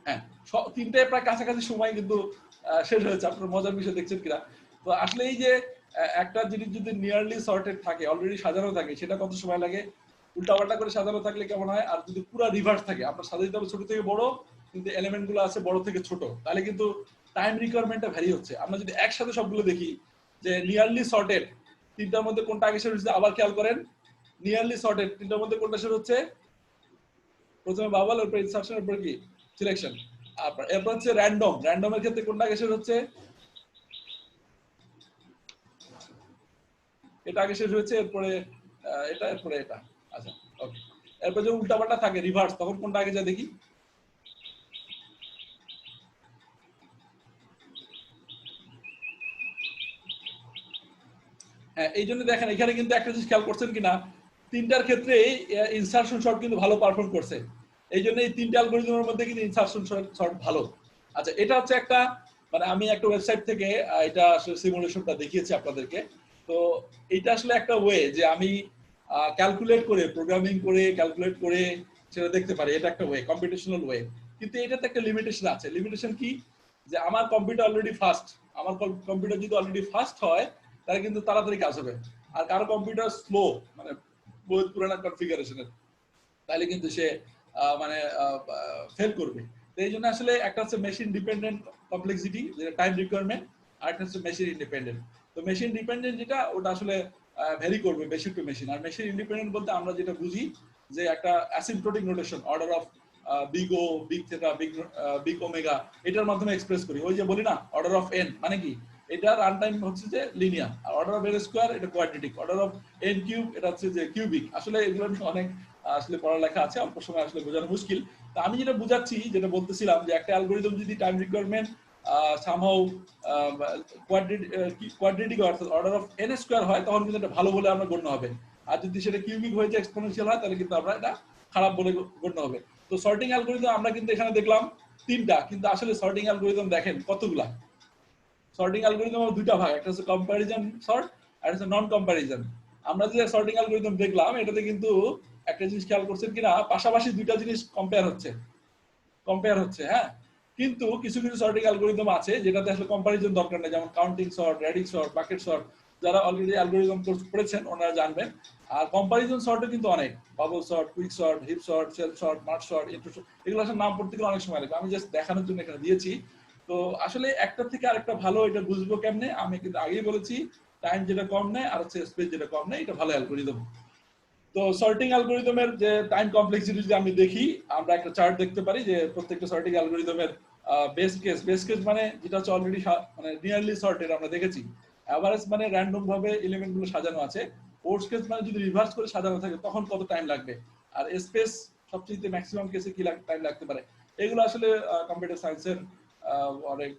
হ্যাঁ তিনটায় প্রায় কাছাকাছি সময় কিন্তু শেষ হয়েছে। আপনার মজার বিষয় দেখছেন কিনা। তো আসলে এই যে একটা জিনিস যদি নিয়ারলি সর্টেড থাকে, অলরেডি সাজানো থাকে, সেটা কত সময় লাগে? উল্টাপাল্টা করে সাজানো থাকলে কেমন হয়? আর যদি পুরো রিভার্স থাকে, আপনার সাজাইতে হবে ছোট থেকে বড়, কিন্তু এলিমেন্ট গুলো আছে বড় থেকে ছোট, তাহলে কিন্তু টাইম রিকোয়ারমেন্টটা ভ্যারি হচ্ছে। আমরা যদি একসাথে সবগুলো দেখি যে নিয়ারলি সর্টেড তিনটার মধ্যে কোনটা আগে শেষ হচ্ছে, আবার খেয়াল করেন নিয়ারলি সর্টেড তিনটার মধ্যে কোনটা শেষ হচ্ছে? প্রথমে বাবল, এরপর ইনসার্শন, এরপর কি সিলেকশন। এরপর হচ্ছে র্যান্ডম, র্যান্ডমের ক্ষেত্রে কোনটা আগে শেষ হচ্ছে? এটা আগে শেষ হয়েছে, এরপরে এটা, এরপরে এটা। আচ্ছা ওকে। এরপর যে উল্টাপাল্টা থাকে রিভার্স, তখন কোনটা আগে যা দেখি? হ্যাঁ, এই জন্য দেখেন এখানে কিন্তু একটা জিনিস খেয়াল করছেন কিনা, তিনটার ক্ষেত্রে ইনসার্শন শর্ট কিন্তু ভালো পারফর্ম করছে। এই জন্য এই তিনটা অ্যালগরিদমের মধ্যে কিন্তু ইনসার্শন শর্ট ভালো। আচ্ছা, এটা হচ্ছে একটা, মানে আমি একটা ওয়েবসাইট থেকে এটা আসলে সিমুলেশনটা দেখিয়েছি আপনাদেরকে। তো এটা আসলে একটা ওয়ে যে আমি ক্যালকুলেট করে, প্রোগ্রামিং করে, ক্যালকুলেট করে সেটা দেখতে পারি। এটা একটা ওয়ে, কম্পিটিশনাল ওয়ে। কিন্তু এটাতে একটা লিমিটেশন আছে। লিমিটেশন কি? যে আমার কম্পিউটার অলরেডি ফাস্ট, আমার কম্পিউটার যদি অলরেডি ফাস্ট হয় তাহলে কিন্তু তাড়াতাড়ি কাজ হবে। আর কারো কম্পিউটার স্লো, মানে বহুত পুরানা কনফিগারেশনের, তাহলে কিন্তু সে মানে ফেল করবে। তো এই জন্য আসলে একটা হচ্ছে মেশিন ডিপেন্ডেন্ট কমপ্লেক্সিটি, যেটা টাইম রিকোয়ারমেন্ট, আর একটা হচ্ছে মেশিন ইন্ডিপেন্ডেন্ট। তো মেশিন ডিপেন্ডেন্ট যেটা, ওটা আসলে ভ্যারি করবে মেশিন টু মেশিন। আর মেশিন ইন্ডিপেন্ডেন্ট বলতে আমরা যেটা বুঝি যে একটা asymptotic notation, order of big O, big theta, big omega, এটার মাধ্যমে এক্সপ্রেস করি। ওই যে বলি না অর্ডার অফ এন, মানে কি এটা রান টাইম হচ্ছে যে লিনিয়ার, আর অর্ডার অফ এন স্কোয়ার এটা quadratic, order of n cube এটা হচ্ছে যে কিউবিক। আসলে এগুলো অনেক আসলে পড়ালেখা আছে, অল্প সময় আসলে বোঝানো মুশকিল। তো আমি যেটা বুঝাচ্ছি, যেটা বলতেছিলাম, যে একটা অ্যালগরিদম যদি টাইম রিকোয়ারমেন্ট সামহাউ কোয়াড্রেটিক অর্থাৎ অর্ডার অফ এন স্কোয়ার হয়, তখন কিন্তু এটা ভালো বলে আমরা গণ্য হবে। আর যদি সেটা কিউবিক হয়ে যায়, এক্সপোনেনশিয়াল হয়, তাহলে কিন্তু আমরা এটা খারাপ বলে গণ্য হবে। তো সর্টিং অ্যালগরিদম আমরা কিন্তু এখানে দেখলাম তিনটা, কিন্তু আসলে সর্টিং অ্যালগরিদম দেখেন কতগুলা। সর্টিং অ্যালগরিদম দুইটা ভাগ, একটা হচ্ছে কম্প্যারিজন সর্ট, আর হচ্ছে নন কম্প্যারিজন। আমরা যে সর্টিং অ্যালগরিদম দেখলাম, এটাতে কিন্তু একটা জিনিস খেয়াল করছেন কিনা, পাশাপাশি দুইটা জিনিস কম্পেয়ার হচ্ছে, হ্যাঁ। কিন্তু কিছু কিছু সর্টিং অ্যালগরিদম আছে যেটাতে আসলে কম্প্যারিজন দরকার নেই, যেমন counting sort, radix sort, bucket sort. যারা অলরেডি অ্যালগরিদম কোর্স করেছেন ওনারা জানবেন। আর কম্প্যারিজন সর্টে কিন্তু অনেক, bubble sort, quick sort, heap sort, shell sort, merge sort, intro sort, এগুলো আসলে নাম পড়তে গেলে অনেক সময় লাগবে। আমি জাস্ট দেখানোর জন্য এখানে দিয়েছি। তো আসলে একটা থেকে আরেকটা ভালো, এটা বুঝবো কেমনে? আমি কিন্তু আগেই বলেছি, টাইম যেটা কম নেয় আর হচ্ছে স্পেস যেটা কম নেয়, এটা ভালো অ্যালগরিদম। তো সর্টিং অ্যালগরিদমের যে টাইম কমপ্লেক্সিটি যদি আমি দেখি, আমরা একটা চার্ট দেখতে পারি যে প্রত্যেকটা সর্টিং অ্যালগরিদমের বেস কেস মানে যেটা হচ্ছে অলরেডি মানে নিয়ারলি সর্টেড আমরা দেখেছি। এভারেজ মানে র্যান্ডম ভাবে এলিমেন্ট গুলো সাজানো আছে। ওয়ার্স্ট কেস মানে যদি রিভার্স করে সাজানো থাকে তখন কত টাইম লাগবে। আর স্পেস সবচেয়ে ম্যাক্সিমাম কেসে কি টাইম লাগতে পারে। এগুলো আসলে কম্পিউটার সায়েন্সের অনেক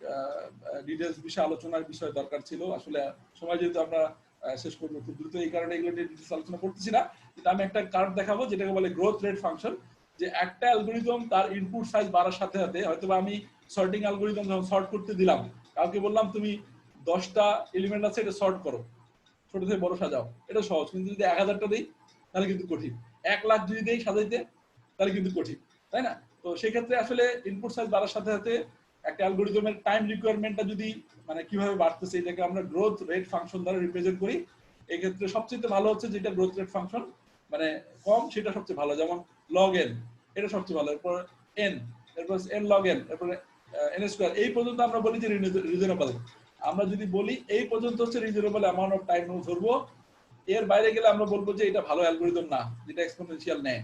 ডিটেলস বিষয়ে আলোচনার বিষয় দরকার ছিল। আসলে সময় যেহেতু আমরা শেষ করবো খুব দ্রুত, এই কারণে এগুলো নিয়ে ডিটেলস আলোচনা করতেছি না। কিন্তু আমি একটা কার্ভ দেখাবো যেটাকে বলে গ্রোথ রেট ফাংশন। যে একটা অ্যালগরিদম তার ইনপুট সাইজ বাড়ার সাথে সাথে, হয়তো আমি সর্টিং অ্যালগরিদম যখন সর্ট করতে দিলাম, কাউকে বললাম তুমি 10টা এলিমেন্ট আছে এটা সর্ট করো, ছোট থেকে বড় সাজাও, এটা সহজ। কিন্তু যদি 1000টা দিই তাহলে কিন্তু কঠিন। 1 লাখ যদি দেই সাজাইতে, তাহলে কিন্তু কঠিন, তাই না? তো সেক্ষেত্রে আসলে ইনপুট সাইজ বাড়ার সাথে সাথে একটা অ্যালগরিদমের টাইম রিকোয়ারমেন্টটা যদি মানে কিভাবে বাড়তেছে, এটাকে আমরা গ্রোথ রেট ফাংশন দ্বারা রিপ্রেজেন্ট করি। এই ক্ষেত্রে সবচেয়ে ভালো হচ্ছে যেটা গ্রোথ রেট ফাংশন মানে কম, সেটা সবচেয়ে ভালো। যেমন লগ এন, এটা সবচেয়ে ভালো। এরপর এন, এরপর এন লগ এন, এরপর এন স্কোয়ার, এই পর্যন্ত আমরা বলি যে রিজনেবল। আমরা যদি বলি এই পর্যন্ত হচ্ছে রিজনেবল অ্যামাউন্ট অফ টাইম ধরবো, এর বাইরে গেলে আমরা বলবো যে এটা ভালো অ্যালগরিদম না, যেটা এক্সপোনেনশিয়াল নেয়।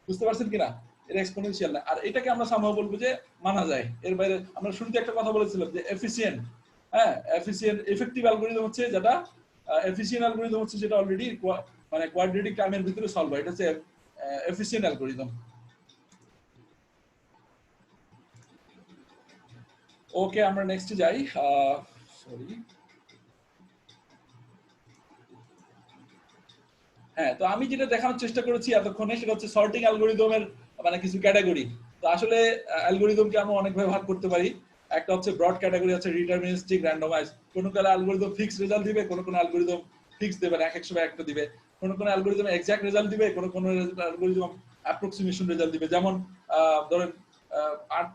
বুঝতে পারছেন কিনা? এটা এক্সপোনেনশিয়াল না। আর এটাকে আমরা সামহাও বলবো যে মানা যায়। এর বাইরে আমরা শুরুতে একটা কথা বলেছিলাম যে এফিসিয়েন্ট, হ্যাঁ, এফিসিয়েন্ট এফেক্টিভ অ্যালগরিদম হচ্ছে যেটা, এফিসিয়েন্ট অ্যালগরিদম হচ্ছে যেটা অলরেডি মানে কোয়াড্রেটিক টাইমের ভিতরে সলভ হয়, এটা হচ্ছে এফিসিয়েন্ট অ্যালগরিদম। ওকে, আমরা নেক্সটে যাই। সরি, হ্যাঁ। তো আমি যেটা দেখানোর চেষ্টা করেছি এতক্ষণে, সেটা হচ্ছে সর্টিং অ্যালগরিদমের মানে কিছু ক্যাটাগরি। তো আসলে অ্যালগরিদমকে আমরা অনেকভাবে ভাগ করতে পারি। একটা হচ্ছে ব্রড ক্যাটাগরি আছে ডিটারমিনিস্টিক র্যান্ডমাইজ, কোন কোন অ্যালগরিদম ফিক্স রেজাল্ট দিবে, কোন কোন অ্যালগরিদম ফিক্স দেবে না, এক সময় একটা দিবে, কোন কোন অ্যালগরিদম এক্সাক্ট রেজাল্ট দিবে, কোন কোন অ্যালগরিদম অ্যাপ্রক্সিমেশন রেজাল্ট দিবে। যেমন ধরেন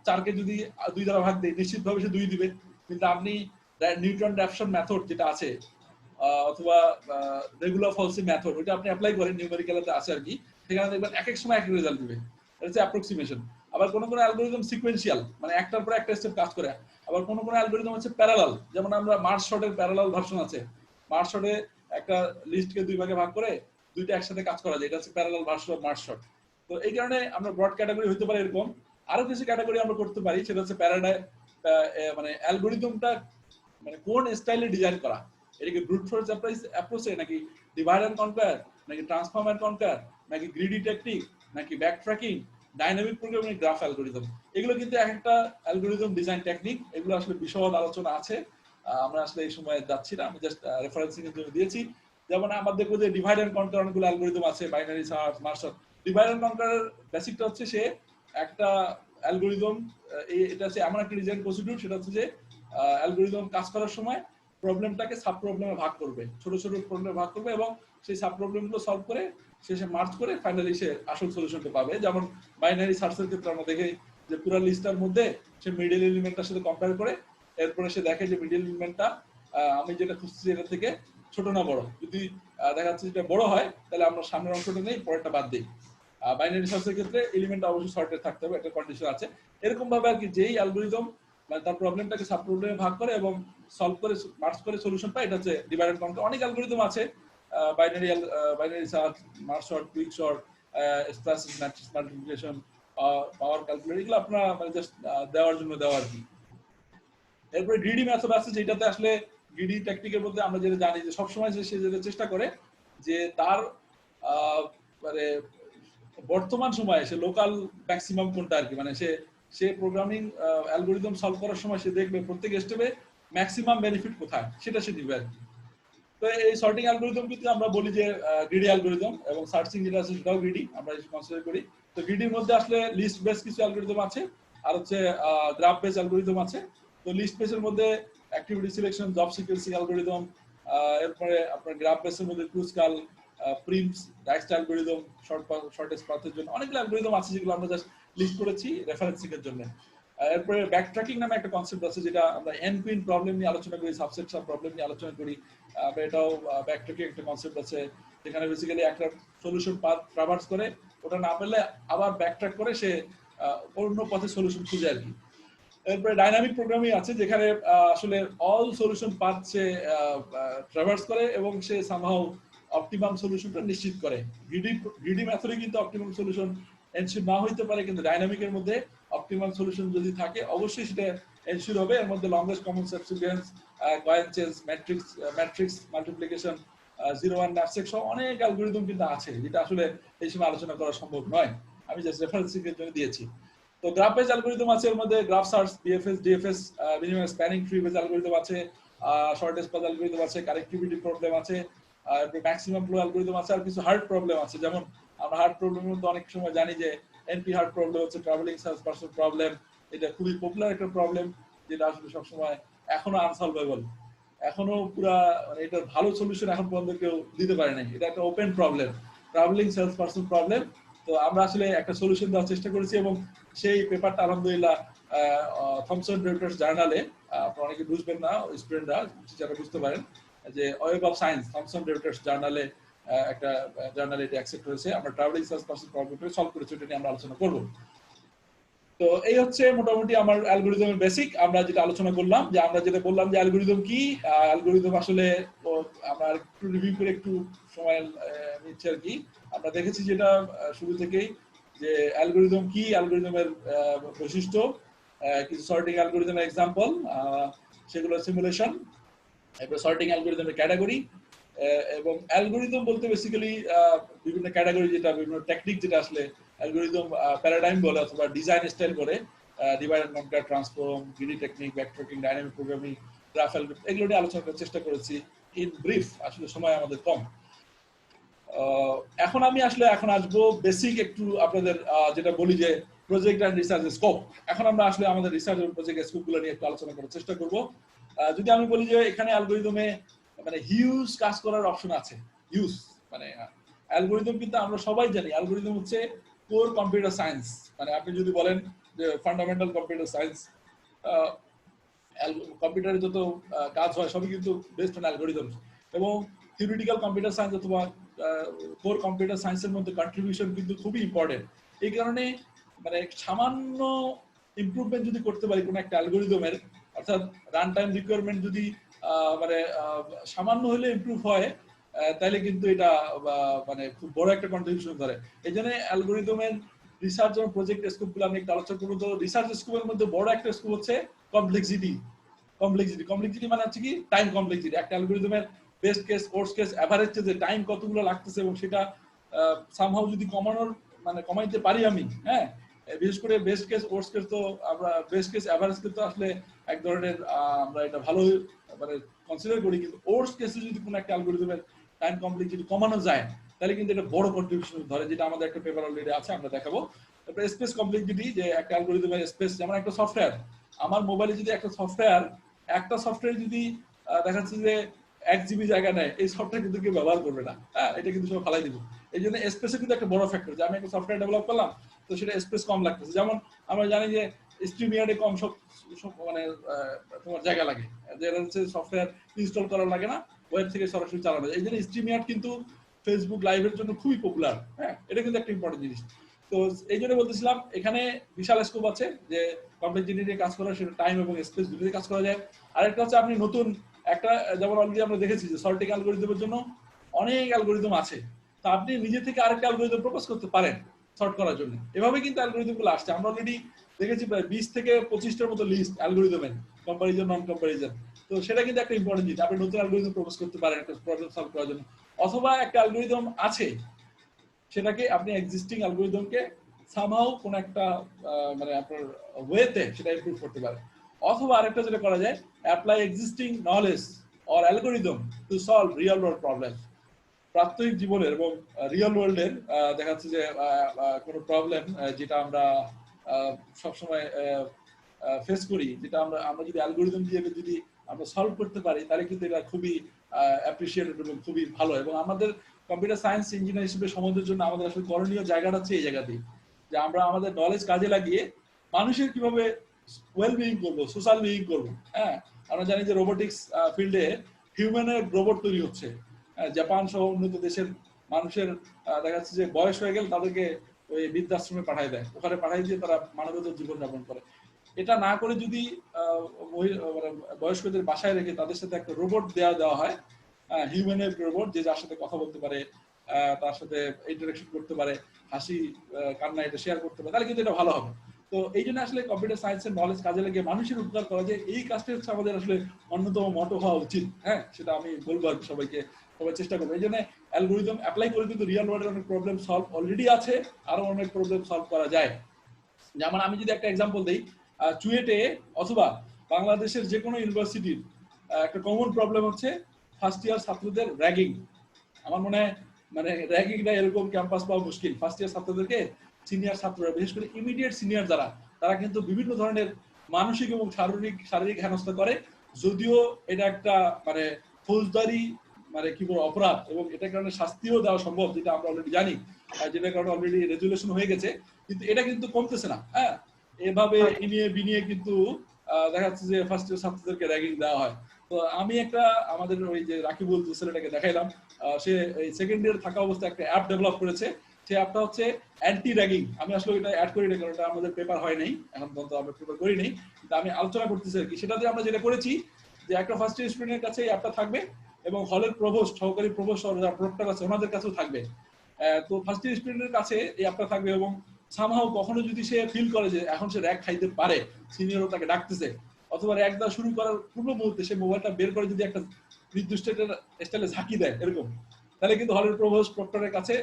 4 কে যদি 2 দ্বারা ভাগ দেই নিশ্চিতভাবে সে 2 দিবে, কিন্তু আপনি নিউটন র্যাপসন মেথড যেটা আছে অথবা রেগুলার ফলসি মেথড ওটা আপনি অ্যাপ্লাই করেন, নিউমেরিক্যালতে আছে আর কি, সেখানে দেখবেন এক এক সময় এক রেজাল্ট দিবে, এটা হচ্ছে অ্যাপ্রক্সিমেশন। আবার কোন কোন অ্যালগরিদম সিকোয়েন্সিয়াল, মানে একটার পর একটা স্টেপ কাজ করে। আবার কোন কোন অ্যালগরিদম হচ্ছে প্যারালাল, যেমন আমরা মার্জ শর্টের প্যারালাল ভার্সন আছে, মার্জ শর্টে একটা লিস্টকে 2 ভাগে ভাগ করে দুইটা একসাথে কাজ করা যায়, এটা হচ্ছে parallel version of merge short. তো এই কারণে আমরা ব্রড ক্যাটাগরি হতে পারে এরকম। আরো কিছু ক্যাটাগরি আমরা করতে পারি, সেটা হচ্ছে প্যারাডাইম, মানে অ্যালগরিদমটা মানে কোন স্টাইলে ডিজাইন করা, এটা কি ব্রুট ফোর্স অ্যাপ্রোচে, নাকি ডিভাইড এন্ড কনকার, নাকি ট্রান্সফর্ম এন্ড কনকার, নাকি গ্রিডি টেকনিক, নাকি back tracking, dynamic programming, graph algorithm. এগুলো কিন্তু এক একটা অ্যালগরিদম ডিজাইন টেকনিক, এগুলো আসলে বিশদ আলোচনা আছে, আমরা আসলে এই সময় যাচ্ছি না, আমি জাস্ট রেফারেন্সিং এর জন্য দিয়েছি। যেমন আমরা দেখবো যে ডিভাইড এন্ড কনকার অনেকগুলো অ্যালগরিদম আছে, binary search, merge sort. Divide and কনকারের বেসিকটা হচ্ছে সে একটা অ্যালগরিদম, এটা হচ্ছে এমন একটা ডিজাইন প্রসিডিউর, সেটা হচ্ছে যে অ্যালগরিদম কাজ করার সময় প্রবলেমটাকে সাব প্রবলেমে ভাগ করবে, ছোট ছোট প্রবলেমে ভাগ করবে, এবং সেই সাব প্রবলেমগুলো সলভ করে শেষে মার্জ করে ফাইনালি সে আসল সলিউশনটা পাবে। যেমন বাইনারি সার্চের ক্ষেত্রে আমরা দেখি যে পুরো লিস্টটার মধ্যে সে মিডল এলিমেন্টটার সাথে কম্পেয়ার করে, এরপরে সে দেখে যে মিডল এলিমেন্টটা আমি যেটা খুঁজছি এটা থেকে ছোট না বড়, যদি দেখা যাচ্ছে যেটা বড় হয় তাহলে আমরা সামনের অংশটা নেই, পরেরটা বাদ দিই। বাইনারি সার্চের ক্ষেত্রে এলিমেন্টটা অবশ্যই সর্টেড থাকতে হবে, একটা কন্ডিশন আছে। এরকম ভাবে আর কি যেই অ্যালগরিদম মানে তার প্রবলেমটাকে সাব প্রবলেমে ভাগ করে এবং সলভ করে মার্জ করে সলিউশন পায়, এটা হচ্ছে ডিভাইড এন্ড কনকার। অনেক অ্যালগরিদম আছে, binary search, merge sort, quick sort, স্প্লাশিং, ম্যাট্রিক্স মাল্টিপ্লিকেশন, পাওয়ার ক্যালকুলেটর, এগুলো আপনারা মানে জাস্ট দেওয়ার জন্য দেওয়া আর কি। এরপরে গ্রিডি মেথড আছে, যেটাতে আসলে গ্রিডি টেকনিকের মধ্যে আমরা যেটা জানি যে সবসময় সে যেটা চেষ্টা করে যে তার মানে বর্তমান সময়ে সে লোকাল ম্যাক্সিমাম কোনটা আর কি, মানে সে প্রোগ্রামিং অ্যালগরিদম সলভ করার সময় সে দেখবে প্রত্যেক স্টেপে ম্যাক্সিমাম বেনিফিট কোথায়, সেটা সে দিবে আর কি। তো এই সর্টিং অ্যালগরিদম কিন্তু আমরা বলি যে গ্রিডি অ্যালগরিদম, এবং সার্চিং যেটা আছে সেটাও গ্রিডি আমরা কনসিডার করি। তো গ্রিডির মধ্যে আসলে লিস্ট বেস কিছু অ্যালগরিদম আছে, আর হচ্ছে গ্রাফ বেস অ্যালগরিদম আছে। তো লিস্ট বেসের মধ্যে activity selection, job sequencing algorithm, এরপরে আপনার গ্রাফ বেসের মধ্যে ক্রুসকাল, প্রিমস, ডাইসট অ্যালগরিদম, শর্টেস্ট পাথের জন্য অনেকগুলো অ্যালগরিদম আছে যেগুলো আমরা জাস্ট লিস্ট করেছি রেফারেন্সিং এর জন্য। এরপরে ব্যাক ট্র্যাকিং নামে একটা কনসেপ্ট আছে, যেটা আমরা এন কুইন প্রবলেম নিয়ে আলোচনা করি, সাবসেট সাব প্রবলেম নিয়ে আলোচনা করি। এটাও ব্যাক ট্র্যাকিং একটা কনসেপ্ট আছে, যেখানে বেসিক্যালি একটা সলিউশন পাথ ট্রাভার্স করে ওটা না পেলে আবার ব্যাক ট্র্যাক করে সে অন্য পথে সলিউশন খুঁজে আর কি। এরপরে ডাইনামিক প্রোগ্রামিং আছে, যেখানে আসলে অল সলিউশন পাথ সে ট্রাভার্স করে এবং সে সামহাউ অপটিমাম সলিউশনটা নিশ্চিত করে। গ্রিডি মেথডে কিন্তু অপটিমাম সলিউশন এনশিওর না হইতে পারে, কিন্তু ডাইনামিকের মধ্যে অপটিমাম সলিউশন যদি থাকে অবশ্যই সেটা এনশিওর হবে। এর মধ্যে longest common subsequence, coin change, matrix multiplication, 0-1 knapsack সহ অনেক অ্যালগরিদম কিন্তু আছে, যেটা আসলে এই সময় আলোচনা করা সম্ভব নয়, আমি জাস্ট রেফারেন্সিং এর জন্য দিয়েছি। তো গ্রাফ বেস অ্যালগরিদম আছে, এর মধ্যে graph search, BFS, DFS, minimum spanning tree base algorithm আছে, শর্টেস্ট পাথ অ্যালগরিদম আছে, কানেক্টিভিটি প্রবলেম আছে, ম্যাক্সিমাম ফ্লো অ্যালগরিদম আছে, আর কিছু হার্ড প্রবলেম আছে। যেমন আমরা হার্ড প্রবলেমের মধ্যে অনেক সময় জানি যে এনপি হার্ড প্রবলেম হচ্ছে ট্রাভেলিং সার্চ পারসন প্রবলেম, এটা খুবই পপুলার একটা প্রবলেম, যেটা আসলে সবসময় এখনো আনসলভেবল, এখনো পুরা মানে এটার ভালো সলিউশন এখন পর্যন্ত কেউ দিতে পারে নাই। এটা একটা open problem, travelling sales person problem. তো আমরা আসলে একটা সলিউশন দেওয়ার চেষ্টা করেছি, এবং সেই পেপারটা আলহামদুলিল্লাহ থমসন রেউটার্স জার্নালে, আপনারা অনেকে বুঝবেন না, স্টুডেন্টরা যারা বুঝতে পারেন, যে ওয়েব অফ সায়েন্স থমসন রেউটার্স জার্নালে একটা জার্নালে এটা অ্যাকসেপ্ট হয়েছে। আমরা ট্রাভেলিং সার্চ পারসন প্রবলেমটা সলভ করেছি, এটা নিয়ে আমরা আলোচনা করব। তো এই হচ্ছে মোটামুটি আমার অ্যালগরিদমের বেসিক। আমরা যেটা আলোচনা করলাম, যে আমরা যেটা বললাম যে অ্যালগরিদম কি, অ্যালগরিদম আসলে আমরা একটু রিভিউ করে একটু সময় নিচ্ছি আর কি। আমরা দেখেছি যেটা শুরু থেকেই, যে অ্যালগরিদম কি, অ্যালগরিদমের বৈশিষ্ট্য, কিছু সর্টিং অ্যালগরিদমের এক্সাম্পল, সেগুলো সিমুলেশন, এরপর সর্টিং অ্যালগরিদমের ক্যাটাগরি, এবং অ্যালগরিদম বলতে বেসিক্যালি বিভিন্ন ক্যাটাগরি, যেটা বিভিন্ন টেকনিক, যেটা আসলে অ্যালগরিদম প্যারাডাইম বলে অথবা ডিজাইন স্টাইল বলে, divide and conquer, transform, greedy technique, backtracking, dynamic programming, graph algorithm, এগুলো নিয়ে আলোচনা করার চেষ্টা করেছি ইন ব্রিফ, আসলে সময় আমাদের কম। এখন আমি আসলে আসবো বেসিক একটু আপনাদের, যেটা বলি যে প্রজেক্ট অ্যান্ড রিসার্চ স্কোপ। এখন আমরা আসলে আমাদের রিসার্চ এবং প্রজেক্ট স্কোপগুলো নিয়ে একটু আলোচনা করার চেষ্টা করব। যদি আমি বলি যে এখানে অ্যালগরিদমে মানে হিউজ কাজ করার অপশন আছে, হিউজ মানে অ্যালগরিদম কিন্তু আমরা সবাই জানি অ্যালগরিদম হচ্ছে কোর কম্পিউটার সায়েন্স। মানে আপনি যদি বলেন যে ফান্ডামেন্টাল কম্পিউটার সায়েন্স, কম্পিউটারে যত কাজ হয় সবই কিন্তু বেসড অন অ্যালগরিদম, এবং থিওরিটিক্যাল কম্পিউটার সায়েন্স অথবা কোর কম্পিউটার সায়েন্সের মধ্যে কন্ট্রিবিউশন কিন্তু খুবই ইম্পর্টেন্ট। এই কারণে মানে সামান্য ইমপ্রুভমেন্ট যদি করতে পারি কোনো একটা অ্যালগরিদমের, অর্থাৎ রান টাইম রিকোয়ারমেন্ট যদি মানে সামান্য হলে ইমপ্রুভ হয়, তাহলে কিন্তু এটা মানে খুব বড় একটা কন্ট্রিবিউশন ধরে। এই জন্য অ্যালগরিদমের রিসার্চ এবং প্রজেক্ট স্কোপগুলো আমি একটু আলোচনা করবো। তো রিসার্চ স্কোপের মধ্যে বড় একটা স্কোপ হচ্ছে কমপ্লেক্সিটি। কমপ্লেক্সিটি মানে হচ্ছে কি টাইম কমপ্লেক্সিটি। একটা অ্যালগরিদমের best case, worst case, average যে টাইম কতগুলো লাগতেছে এবং সেটা সামহাউ যদি কমানোর মানে কমাইতে পারি আমি, হ্যাঁ, বিশেষ করে বেস্ট কেস, ওয়ার্স্ট কেস তো আমরা বেস্ট কেস, এভারেজ কেস তো আসলে এক ধরনের আমরা এটা ভালো মানে কনসিডার করি, কিন্তু ওয়ার্স্ট কেসে যদি কোনো একটা অ্যালগরিদমের টাইম কমপ্লেক্সিটি কমানো যায় তাহলে কিন্তু এটা বড় কন্ট্রিবিউশন ধরে, যেটা আমাদের একটা পেপার অলরেডি আছে, আমরা দেখাবো। তারপরে স্পেস কমপ্লেক্সিটি, যে একটা অ্যালগরিদমের স্পেস, যেমন একটা সফটওয়্যার, আমার মোবাইলে যদি একটা সফটওয়্যার যদি দেখা যাচ্ছে যে 1 GB জায়গা নেয়, এই সফটওয়্যার কিন্তু কেউ ব্যবহার করবে না, হ্যাঁ, এটা কিন্তু সব ফালাই দিব। এই জন্য স্পেসে কিন্তু একটা বড় ফ্যাক্টর, যে আমি একটা সফটওয়্যার ডেভেলপ করলাম তো সেটা স্পেস কম লাগতেছে। যেমন আমরা জানি যে স্ট্রিমিয়ার্ডে কম সব মানে তোমার জায়গা লাগে, যেটা হচ্ছে সফটওয়্যার ইনস্টল করা লাগে না, ওয়েব থেকে সরাসরি চালানো যায়। এই জন্য স্ট্রিমিয়ার্ড কিন্তু ফেসবুক লাইভের জন্য খুবই পপুলার, হ্যাঁ, এটা কিন্তু একটা ইম্পর্টেন্ট জিনিস। তো এই জন্য বলতেছিলাম এখানে বিশাল স্কোপ আছে যে কমপ্লেক্সিটি নিয়ে কাজ করা, সেটা টাইম এবং স্পেস দুটোই কাজ করা যায়। আরেকটা হচ্ছে আপনি নতুন একটা, যেমন অলরেডি আমরা দেখেছি যে সর্টিং অ্যালগরিদমের জন্য অনেক অ্যালগরিদম আছে, তো আপনি নিজে থেকে আরেকটা অ্যালগরিদম প্রপোজ করতে পারেন সর্ট করার জন্য। এভাবে কিন্তু অ্যালগরিদমগুলো আসছে, আমরা অলরেডি দেখেছি প্রায় 20 থেকে 25টার মতো লিস্ট অ্যালগরিদমের, কম্পারিজন, নন কম্পারিজন। তো সেটা কিন্তু একটা ইম্পর্টেন্ট জিনিস, আপনি নতুন অ্যালগরিদম প্রপোজ করতে পারেন একটা প্রবলেম সলভ করার জন্য। অথবা একটা অ্যালগরিদম আছে, সেটাকে আপনি এক্সিস্টিং অ্যালগরিদমকে সামহাউ কোন একটা মানে আপনার ওয়েতে সেটা ইমপ্রুভ করতে পারে। অথবা আরেকটা যেটা করা যায়, apply existing knowledge or algorithm to solve real world problem. প্রাত্যহিক জীবনের এবং রিয়েল ওয়ার্ল্ডের দেখা যাচ্ছে যে কোনো প্রবলেম যেটা আমরা সবসময় ফেস করি, যেটা আমরা আমরা যদি অ্যালগরিদম দিয়ে যদি আমরা সলভ করতে পারি, তাহলে কিন্তু এটা খুবই অ্যাপ্রিসিয়েটেড এবং খুবই ভালো। এবং আমাদের কম্পিউটার সায়েন্স ইঞ্জিনিয়ার হিসেবে সমাজের জন্য আমাদের আসলে করণীয় জায়গাটা হচ্ছে এই জায়গাতেই, যে আমরা আমাদের নলেজ কাজে লাগিয়ে মানুষের কিভাবে ওয়েল বিইং করবো, সোশ্যাল বিইং করবো। হ্যাঁ, আমরা জানি যে রোবোটিক্স ফিল্ডে হিউম্যানের রোবট তৈরি হচ্ছে। জাপান সহ উন্নত দেশের মানুষের দেখা যাচ্ছে যে বয়স হয়ে গেলে তাদেরকে ওই বৃদ্ধাশ্রমে পাঠায় দেয়, ওখানে পাঠাই দিয়ে তারা মানবেতর জীবনযাপন করে। এটা না করে যদি বয়স্কদের বাসায় রেখে তাদের সাথে একটা রোবট দেওয়া হয়, হিউম্যানের রোবট, যে যার সাথে কথা বলতে পারে, তার সাথে ইন্টারাকশন করতে পারে, হাসি কান্না এটা শেয়ার করতে পারে, তাহলে কিন্তু এটা ভালো হবে। তো এই জন্য আসলে কম্পিউটার সায়েন্সের নলেজ কাজে লাগিয়ে মানুষের উপকার করা যায়, এই কাজটা হচ্ছে আমাদের আসলে অন্যতম মটো হওয়া উচিত। হ্যাঁ, সেটা আমি বলবো আর সবাইকে, সবাই চেষ্টা করবো। এই জন্য অ্যালগরিদম অ্যাপ্লাই করে কিন্তু রিয়েল ওয়ার্ল্ডের অনেক প্রবলেম সলভ অলরেডি আছে, আরো অনেক প্রবলেম সলভ করা যায়। যেমন আমি যদি একটা এক্সাম্পল দিই, চুয়েটে অথবা বাংলাদেশের যে কোনো ইউনিভার্সিটির একটা কমন প্রবলেম হচ্ছে ফার্স্ট ইয়ার ছাত্রদের র্যাগিং। আমার মনে হয় মানে র্যাগিংটা এরকম ক্যাম্পাস পাওয়া মুশকিল। ফার্স্ট ইয়ার ছাত্রদেরকে সিনিয়র ছাত্ররা, বিশেষ করে ইমিডিয়েট সিনিয়র যারা, তারা কিন্তু বিভিন্ন ধরনের মানসিক এবং শারীরিক হেনস্থা করে, যদিও এটা একটা মানে ফৌজদারি মানে কি বলবো অপরাধ, এবং এটার কারণে শাস্তিও দেওয়া সম্ভব, যেটা আমরা অলরেডি জানি, যেটার কারণে অলরেডি রেজুলেশন হয়ে গেছে, কিন্তু এটা কিন্তু কমতেছে না। হ্যাঁ, এভাবে ইনিয়ে বিনিয়ে কিন্তু দেখা যাচ্ছে যে ফার্স্ট ইয়ার ছাত্রদেরকে র্যাগিং দেওয়া হয়। তো আমি একটা আমাদের ওই যে রাকিবুল ছেলেটাকে দেখাইলাম, সে এই সেকেন্ড ইয়ার থাকা অবস্থায় একটা অ্যাপ ডেভেলপ করেছে। সেই অ্যাপটা হচ্ছে অ্যান্টি র্যাগিং। আমি আসলে এটা অ্যাড করি না, কারণ এটা আমাদের পেপার হয় নাই, এখন পর্যন্ত আমরা পেপার করি নাই, কিন্তু আমি আলোচনা করতেছি আর কি। সেটাতে আমরা যেটা করেছি যে একটা ফার্স্ট ইয়ার স্টুডেন্টের কাছে এই অ্যাপটা থাকবে, এবং হলের প্রভোস্ট, সহকারী প্রভোস্ট, যারা প্রক্টর আছে ওনাদের কাছেও থাকবে। তো ফার্স্ট ইয়ার স্টুডেন্টের কাছে এই অ্যাপটা থাকবে, এবং সামহাও কখনো যদি সে ফিল করে যে এখন সে র্যাগ খাইতে পারে, সিনিয়রও তাকে ডাকতেছে, অথবা র্যাগ দেওয়া শুরু করার পূর্ব মুহূর্তে সে মোবাইলটা বের করে যদি একটা নির্দিষ্ট স্টাইলে ঝাঁকি দেয় এরকম, তাহলে কিন্তু হলের প্রভোস্ট প্রক্টরের কাছে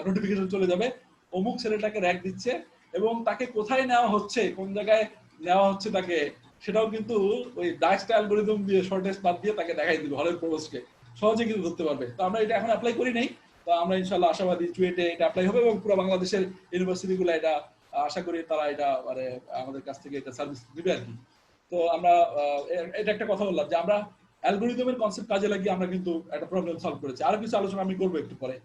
নোটিফিকেশন চলে যাবে অমুক ছেলেটাকে র্যাগ দিচ্ছে, এবং তাকে কোথায় নেওয়া হচ্ছে, কোন জায়গায় নেওয়া হচ্ছে তাকে, সেটাও কিন্তু ওই ডাইসটা অ্যালগরিদম দিয়ে শর্টেজ বাদ দিয়ে তাকে দেখাই দিবে হলের প্রভোস্টকে, সহজে কিন্তু ধরতে পারবে। তো আমরা এটা এখন অ্যাপ্লাই করি নাই, তো আমরা ইনশাআল্লাহ আশাবাদী চুয়েটে এটা অ্যাপ্লাই হবে, এবং পুরো বাংলাদেশের ইউনিভার্সিটিগুলো এটা আশা করি তারা এটা মানে আমাদের কাছ থেকে এটা সার্ভিস দিবে আর কি। তো আমরা এটা একটা কথা বললাম যে আমরা অ্যালগরিদমের কনসেপ্ট কাজে লাগিয়ে আমরা কিন্তু একটা প্রবলেম সলভ করেছি। আরো কিছু আলোচনা আমি করবো একটু পরে।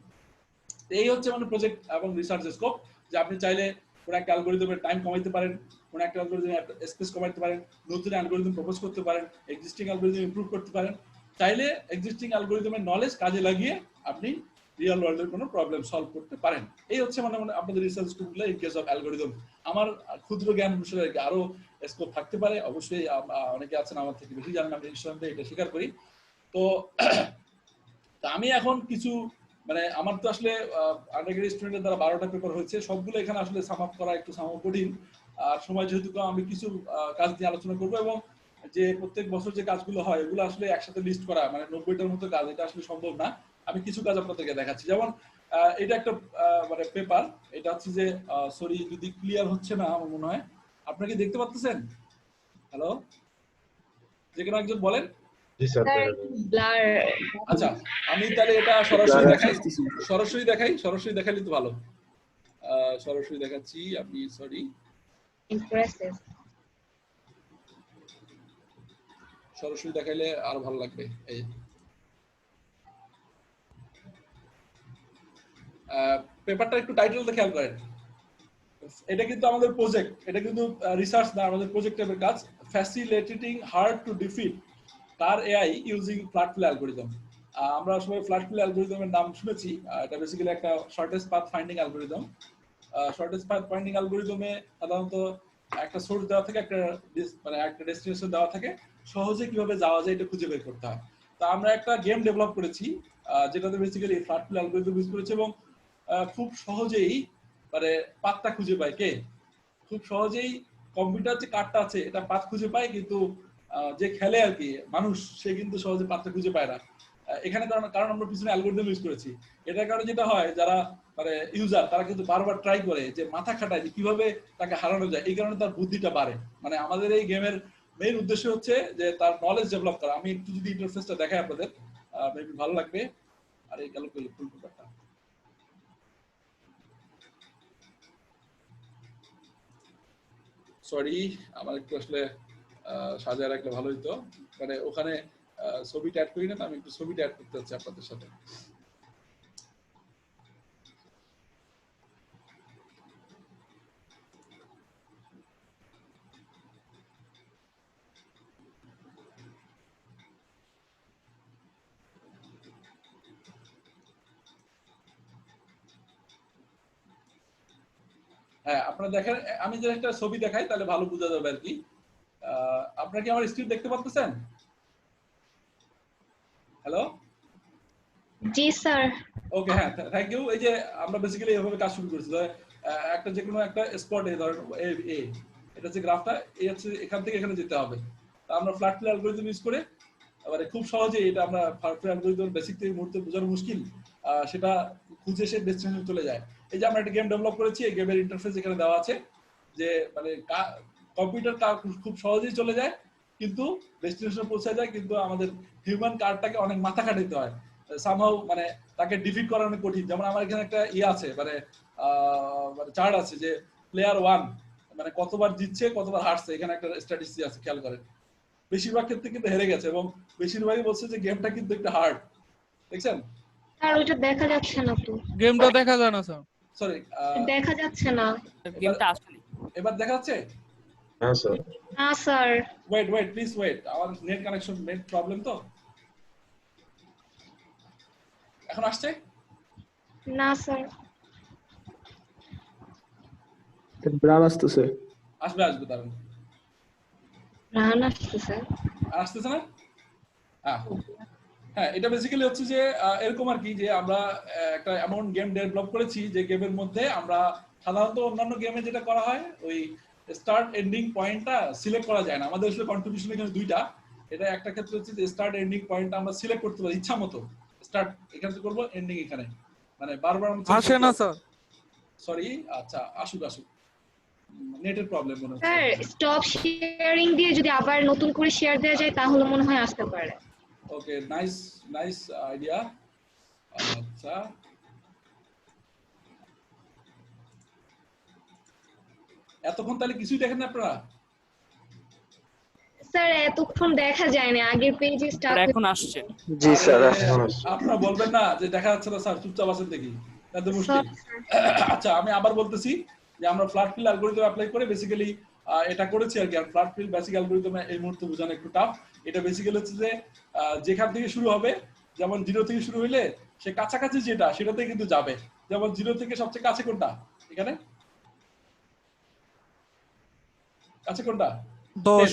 এই হচ্ছে মানে প্রজেক্ট এবং রিসার্চ স্কোপ, যে আপনি চাইলে কোন একটা অ্যালগরিদমের টাইম কমাইতে পারেন, কোন একটা অ্যালগরিদমের স্পেস কমাইতে পারেন, নতুন অ্যালগরিদম প্রপোজ করতে পারেন, এক্সিস্টিং অ্যালগরিদম ইমপ্রুভ করতে পারেন। চাইলে এক্সিস্টিং অ্যালগরিদমের নলেজ কাজে লাগিয়ে আপনি রিয়েল ওয়ার্ল্ডের কোনো প্রবলেম সলভ করতে পারেন। এই হচ্ছে মানে আপনাদের রিসার্চ স্কোপগুলো ইন কেস অফ অ্যালগরিদম। আমার ক্ষুদ্র জ্ঞান অনুসারে আরো স্কোপ থাকতে পারে, অবশ্যই অনেকে আছেন আমার থেকে বেশি জানেন, আমি নিঃসন্দেহে এটা স্বীকার করি। তো আমি এখন কিছু মানে আমার তো আসলে আন্ডারগ্রেড স্টুডেন্টের দ্বারা 12টা পেপার হয়েছে, সবগুলো এখানে আসলে সাম আপ করা একটু সামান্য কঠিন। আর সময় যেহেতু কম, আমি কিছু কাজ নিয়ে আলোচনা করবো, এবং যে প্রত্যেক বছর যে কাজগুলো হয় এগুলো আসলে একসাথে লিস্ট করা মানে 90টার মতো কাজ, এটা আসলে সম্ভব না। আমি কিছু কাজ আপনাদেরকে দেখাচ্ছি। যেমন এটা একটা মানে পেপার, এটা হচ্ছে যে সরি যদি ক্লিয়ার হচ্ছে না আমার মনে হয়। আপনারা কি দেখতে পাচ্ছেন? হ্যালো, যে কোনো একজন বলেন। ব্লার। আচ্ছা, আমি তাহলে এটা সরাসরি দেখাইলে তো ভালো। সরাসরি দেখাচ্ছি আমি, সরি। ইমপ্রেসিভ। সরাসরি দেখাইলে আরো ভালো লাগবে। এই পেপারটা একটু টাইটেলটা খেয়াল করেন। এটা কিন্তু আমাদের প্রজেক্ট, এটা কিন্তু রিসার্চ না, আমাদের প্রজেক্ট টাইপের কাজ। Facilitating hard to defeat car AI using flat flow algorithm. আমরা সবাই ফ্ল্যাটফ্লো অ্যালগরিদমের নাম শুনেছি। এটা বেসিক্যালি একটা shortest path finding algorithm. Shortest path finding অ্যালগরিদমে সাধারণত একটা সোর্স দেওয়া থাকে, একটা মানে একটা ডেস্টিনেশন দেওয়া থাকে, সহজে কিভাবে যাওয়া যায় এটা খুঁজে বের করতে হয়। তো আমরা একটা গেম ডেভেলপ করেছি যেটাতে বেসিক্যালি ফ্ল্যাটফ্লো অ্যালগরিদম ইউজ করেছি, এবং খুব সহজেই মানে পাথটা খুঁজে পায় কে? খুব সহজেই কম্পিউটার যে কার্ডটা আছে এটা পাথ খুঁজে পায়, কিন্তু যে খেলে আর কি মানুষ, সে কিন্তু সহজে পাথটা খুঁজে পায় না। এখানে কারণ আমরা পিছনে অ্যালগরিদম ইউজ করেছি। এটার কারণে যেটা হয়, যারা মানে ইউজার তারা কিন্তু বারবার ট্রাই করে, যে মাথা খাটায় যে কিভাবে তাকে হারানো যায়, এই কারণে তার বুদ্ধিটা বাড়ে। মানে আমাদের এই গেমের মেইন উদ্দেশ্য হচ্ছে যে তার নলেজ ডেভেলপ করা। আমি একটু যদি ইন্টারফেসটা দেখাই আপনাদের, মেবি ভালো লাগবে। আর এই গেল ফুল পেপারটা, সরি আমার একটু আসলে সাজায় রাখলে ভালো হইতো। মানে ওখানে ছবিটা অ্যাড করি না, আমি একটু ছবিটা অ্যাড করতে চাচ্ছি আপনাদের সাথে। হ্যাঁ, আপনারা দেখেন, আমি যে একটা ছবি দেখাই তাহলে ভালো বোঝা যাবে আর কি। আপনারা কি আমার স্ক্রিন দেখতে পাচ্ছেন? হ্যালো, জি স্যার। ওকে, হ্যাঁ, থ্যাংক ইউ। এই যে আমরা বেসিক্যালি এভাবে কাজ শুরু করেছি, একটা যে কোনো একটা স্পটে ধরেন এ, এটা হচ্ছে গ্রাফটা, এই হচ্ছে এখান থেকে এখানে যেতে হবে। তা আমরা ফ্ল্যাটফ্লো অ্যালগরিদম ইউজ করে মানে খুব সহজেই এটা আমরা ফ্ল্যাটফ্লো অ্যালগরিদম বেসিক থেকে মুহূর্তে বোঝানো মুশকিল, সেটা খুঁজে সে ডেস্টিনেশন চলে যায়। এই যে আমরা একটা গেম ডেভেলপ করেছি, এই গেমের ইন্টারফেস এখানে দেওয়া আছে, যে মানে কম্পিউটার খুব সহজেই চলে যায়, কিন্তু ডেস্টিনেশন পৌঁছে যায়, কিন্তু আমাদের হিউম্যান কার্ডটাকে অনেক মাথা খাটাইতে হয় সামহাউ, মানে তাকে ডিফিট করা অনেক কঠিন। যেমন আমার এখানে একটা আছে মানে চার্ট আছে যে প্লেয়ার 1 মানে কতবার জিতছে কতবার হারছে, এখানে একটা স্ট্যাটিস্টিক আছে, খেয়াল করেন। বেশিরভাগ ক্ষেত্রে কিন্তু হেরে গেছে, এবং বেশিরভাগই বলছে যে গেমটা কিন্তু একটু হার্ড। দেখছেন? স্যার ওইটা দেখা যাচ্ছে না তো। গেমটা দেখা যায় না স্যার। সরি, দেখা যাচ্ছে না। গেমটা আসলে এবার দেখা যাচ্ছে? হ্যাঁ স্যার। না স্যার। ওয়েট প্লিজ ওয়েট, আমার নেট কানেকশন নেট প্রবলেম তো। এখন আসছে? না স্যার। ব্রান আসতেছে। আসবে দাঁড়ান। রান আসছে স্যার। আসতেছে না? হ্যাঁ, এটা বেসিক্যালি হচ্ছে যে এরকম আর কি, যে আমরা একটা এমন গেম ডেভেলপ করেছি যে গেমের মধ্যে আমরা সাধারণত অন্যান্য গেমে যেটা করা হয়, ওই স্টার্ট এন্ডিং পয়েন্টটা সিলেক্ট করা যায় না। আমাদের আসলে কন্ট্রিবিউশন এখানে দুইটা। এটা একটা ক্ষেত্রে হচ্ছে যে স্টার্ট এন্ডিং পয়েন্টটা আমরা সিলেক্ট করতে পারি ইচ্ছা মতো, স্টার্ট এখান থেকে করবো, এন্ডিং এখানে, মানে বারবার আসে না স্যার। সরি, আচ্ছা আসুক নেটের প্রবলেম মনে হচ্ছে। স্যার স্টপ শেয়ারিং দিয়ে যদি আবার নতুন করে শেয়ার দেওয়া যায় তাহলে মনে হয় আসতে পারে। ওকে, নাইস আইডিয়া। আচ্ছা, এতক্ষণ তাহলে কিছুই দেখেন না আপনারা? স্যার এতক্ষণ দেখা যায় না, আগের পেজে আর স্টাক এখন আসছে। জি স্যার আরে, এখন আসছে। আপনারা বলবেন না যে দেখা যাচ্ছে না স্যার, চুপচাপ আছেন দেখি, এত মুশকিল। আচ্ছা, আমি আবার বলতেছি যে আমরা ফ্ল্যাট ফিল অ্যালগরিদম অ্যাপ্লাই করে বেসিক্যালি এটা করেছি আর কি। আর ফ্ল্যাট ফিল বেসিক অ্যালগরিদম এই মুহূর্তে বোঝানো একটু টাফ। এটা বেসিক্যালি হচ্ছে যে যেখান থেকে শুরু হবে, যেমন 0 থেকে শুরু হইলে সে কাছাকাছি যেটা সেটাতে কিন্তু যাবে। যেমন 0 থেকে সবচেয়ে কাছে কোনটা এখানে? কাছে কোনটা? 10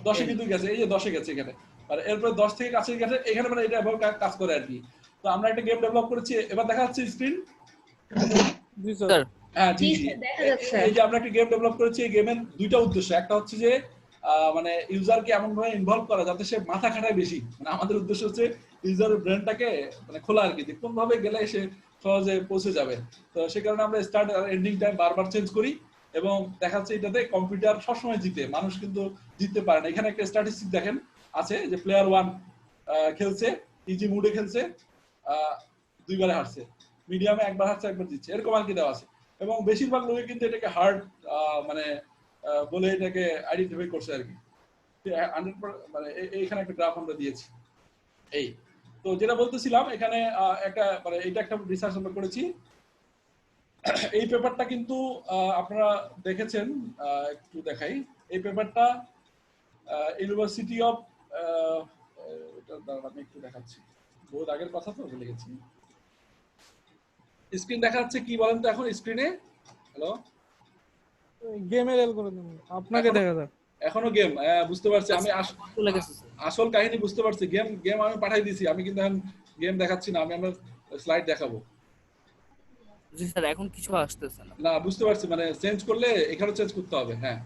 10 কিন্তু গেছে, এই যে 10 গেছে এখানে। আর এরপর 10 থেকে কাছে গেছে এখানে, মানে এটা এভাবে কাজ করে আর কি। তো আমরা একটা গেম ডেভেলপ করেছি, এবার দেখা যাচ্ছে স্ক্রিন। জি স্যার। স্যার হ্যাঁ জি জি জি, স্যার, দেখা যাচ্ছে। এই যে আমরা একটা গেম ডেভেলপ করেছি, এই গেমের দুইটা উদ্দেশ্য। একটা হচ্ছে যে মানে ইউজারকে এমন ভাবে ইনভলভ করা যাতে সে মাথা খাটায় বেশি। মানে আমাদের উদ্দেশ্য হচ্ছে ইউজারের ব্রেনটাকে মানে খোলা আর কি, যে কোন ভাবে গেলে সে সহজে পৌঁছে যাবে। তো সেই কারণে আমরা স্টার্ট আর এন্ডিং টাইম বারবার চেঞ্জ করি, এবং দেখা যাচ্ছে এটাতে কম্পিউটার সবসময় জিতে, মানুষ কিন্তু জিততে পারে না। এখানে একটা স্ট্যাটিস্টিক দেখেন আছে যে প্লেয়ার 1 খেলছে, ইজি মুডে খেলছে, 2 বারে হারছে, মিডিয়ামে 1বার হারছে, 1বার জিতছে, এরকম আর কি দেওয়া আছে। এবং বেশিরভাগ লোকে কিন্তু এটাকে হার্ড মানে বলে এটাকে আইডেন্টিফাই করছে আর কি। 100% মানে এইখানে একটা গ্রাফ আমরা দিয়েছি। এই তো যেটা বলতেছিলাম, এখানে একটা মানে এটা একটা রিসার্চ আমরা করেছি। এই পেপারটা কিন্তু আপনারা দেখেছেন, একটু দেখাই। এই পেপারটা ইউনিভার্সিটি অফ, আমি একটু দেখাচ্ছি, বহুত আগের কথা তো ভুলে গেছি। স্ক্রিন দেখা যাচ্ছে কি বলেন তো এখন স্ক্রিনে? হ্যালো, গেমের অ্যালগরিদম আপনাকে দেখা যায়। এখনো গেম? বুঝতে পারছি আমি, চলে গেছে স্যার। আসল কাহিনী বুঝতে পারছি। গেম গেম আমি পাঠাই দিয়েছি, আমি কিন্তু এখন গেম দেখাচ্ছি না, আমি আমার স্লাইড দেখাবো। জি স্যার এখন কিছু আসতেছে না। না বুঝতে পারছি, মানে চেঞ্জ করলে এখানে চেঞ্জ করতে হবে। হ্যাঁ,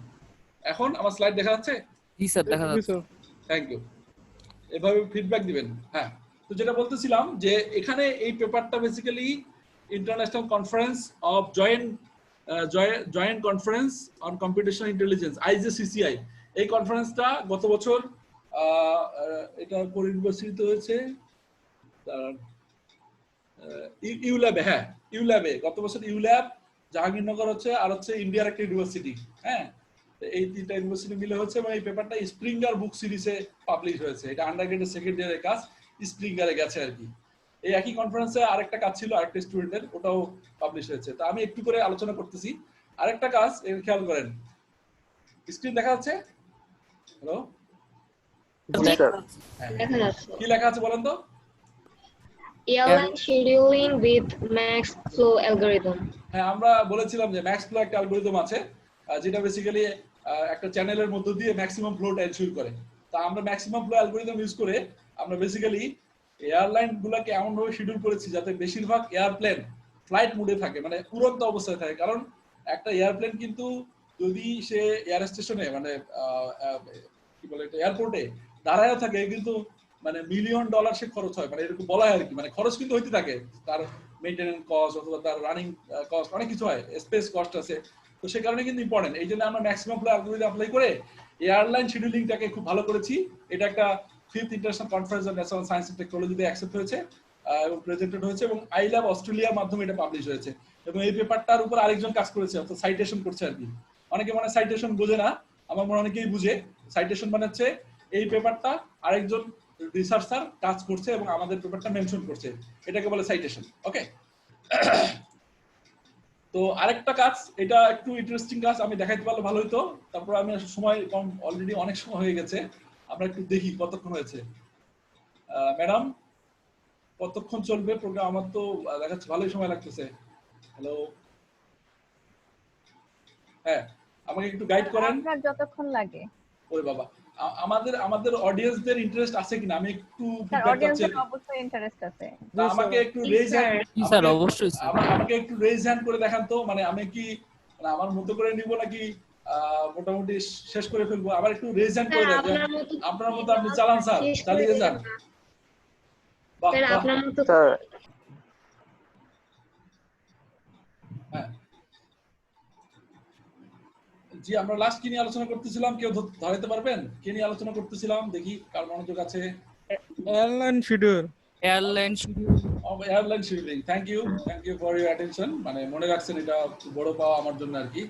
এখন আমার স্লাইড দেখা যাচ্ছে? জি স্যার দেখা জি যাচ্ছে। স্যার। থ্যাংক ইউ, এভাবে ফিডব্যাক দিবেন। হ্যাঁ, তো যেটা বলতেছিলাম যে এখানে এই পেপারটা basically international conference of joint conference on computational intelligence, IJCCI, এই কনফারেন্সটা গত বছর এটা কোন ইউনিভার্সিটিতে হয়েছে, ইউল্যাবে। হ্যাঁ, ইউল্যাবে গত বছর, ইউল্যাব, জাহাঙ্গীরনগর হচ্ছে, আর হচ্ছে ইন্ডিয়ার একটা ইউনিভার্সিটি। হ্যাঁ, এই 3টা ইউনিভার্সিটি মিলে হচ্ছে, এবং এই পেপারটা স্প্রিঙ্গার বুক সিরিজে পাবলিশ হয়েছে। এটা আন্ডারগ্রেডের সেকেন্ড ইয়ারের কাজ, স্প্রিঙ্গারে গেছে আর কি। এই একই কনফারেন্সে আরেকটা কাজ ছিল আরেকটা স্টুডেন্টের, ওটাও পাবলিশ হয়েছে। তো আমি একটু করে আলোচনা করতেছি। আরেকটা কাজ খেয়াল করেন, স্ক্রিন দেখা যাচ্ছে? হ্যালো, জি স্যার। দেখা যাচ্ছে। কি লেখা আছে বলেন তো? Airline scheduling with max flow algorithm. হ্যাঁ, আমরা বলেছিলাম যে ম্যাক্স ফ্লো একটা অ্যালগরিদম আছে, যেটা বেসিক্যালি একটা চ্যানেলের মধ্য দিয়ে ম্যাক্সিমাম ফ্লোটা এনশিওর করে। তা আমরা ম্যাক্সিমাম ফ্লো অ্যালগরিদম ইউজ করে আমরা বেসিক্যালি এয়ারলাইন গুলাকে এমন ভাবে শিডিউল করেছি যাতে বেশিরভাগ এয়ারপ্লেন ফ্লাইট মোডে থাকে, মানে উড়ন্ত অবস্থায় থাকে। কারণ একটা এয়ারপ্লেন কিন্তু যদি সে এয়ার স্টেশনে মানে কি বলে এটা এয়ারপোর্টে দাঁড়ায় থাকে, কিন্তু মানে $1,000,000 সে খরচ হয়, মানে এরকম বলা হয় আর কি। মানে খরচ কিন্তু হইতে থাকে, তার মেইনটেনেন্স কস্ট অথবা তার রানিং কস্ট, অনেক কিছু হয়, স্পেস কস্ট আছে। তো সে কারণে কিন্তু ইম্পর্টেন্ট। এই জন্য আমরা ম্যাক্সিমাম ফ্লো অ্যালগরিদম অ্যাপ্লাই করে এয়ারলাইন শিডিউলিংটাকে খুব ভালো করেছি। এটা একটা 5th international conference on national science and টেকনোলজিতে অ্যাকসেপ্ট হয়েছে এবং প্রেজেন্টেড হয়েছে, এবং আইল্যাব অস্ট্রেলিয়ার মাধ্যমে এটা পাবলিশ হয়েছে। এবং এই পেপারটার উপর আরেকজন কাজ করেছে, অর্থাৎ সাইটেশন করছে আর কি। অনেকে মানে সাইটেশন বোঝে না, আমার মনে অনেকেই বুঝে। সাইটেশন মানে হচ্ছে এই পেপারটা আরেকজন রিসার্চার কাজ করছে এবং আমাদের পেপারটা মেনশন করছে, এটাকে বলে সাইটেশন। ওকে, তো আরেকটা কাজ, এটা একটু ইন্টারেস্টিং কাজ, আমি দেখাইতে পারলে ভালো হতো। তারপর আমি সময় কম, অলরেডি অনেক সময় হয়ে গেছে, আমরা একটু দেখি কতক্ষণ হয়েছে। ম্যাডাম, কতক্ষণ চলবে প্রোগ্রাম? আমার তো দেখাচ্ছে ভালোই সময় লাগতেছে। হ্যালো, হ্যাঁ, আমাকে একটু গাইড করেন। আপনার যতক্ষণ লাগে। ওরে বাবা, আমাদের অডিয়েন্সদের ইন্টারেস্ট আছে কিনা আমি একটু স্যার ফিডব্যাক চাচ্ছি। অডিয়েন্সের অবশ্যই ইন্টারেস্ট আছে। আমাকে একটু রেজ হ্যান্ড, জি স্যার অবশ্যই স্যার। আমাকে একটু রেজ হ্যান্ড করে দেখান তো, মানে আমি কি মানে আমার মতো করে নিব নাকি মোটামুটি শেষ করে ফেলবো? আবার একটু রেজ হ্যান্ড করে দেন, আপনার মতো আপনি চালান স্যার, চালিয়ে যান। বাহ স্যার বাহ, আপনার মতো স্যার হ্যাঁ জি। আমরা লাস্ট কি নিয়ে আলোচনা করতেছিলাম, কেউ ধরাইতে পারবেন কি নিয়ে আলোচনা করতেছিলাম? দেখি কার মনোযোগ আছে। Airline schedule. Airline airline scheduling. Thank you for your attention, মানে মনে রাখছেন, এটা বড় পাওয়া আমার জন্য আর কি।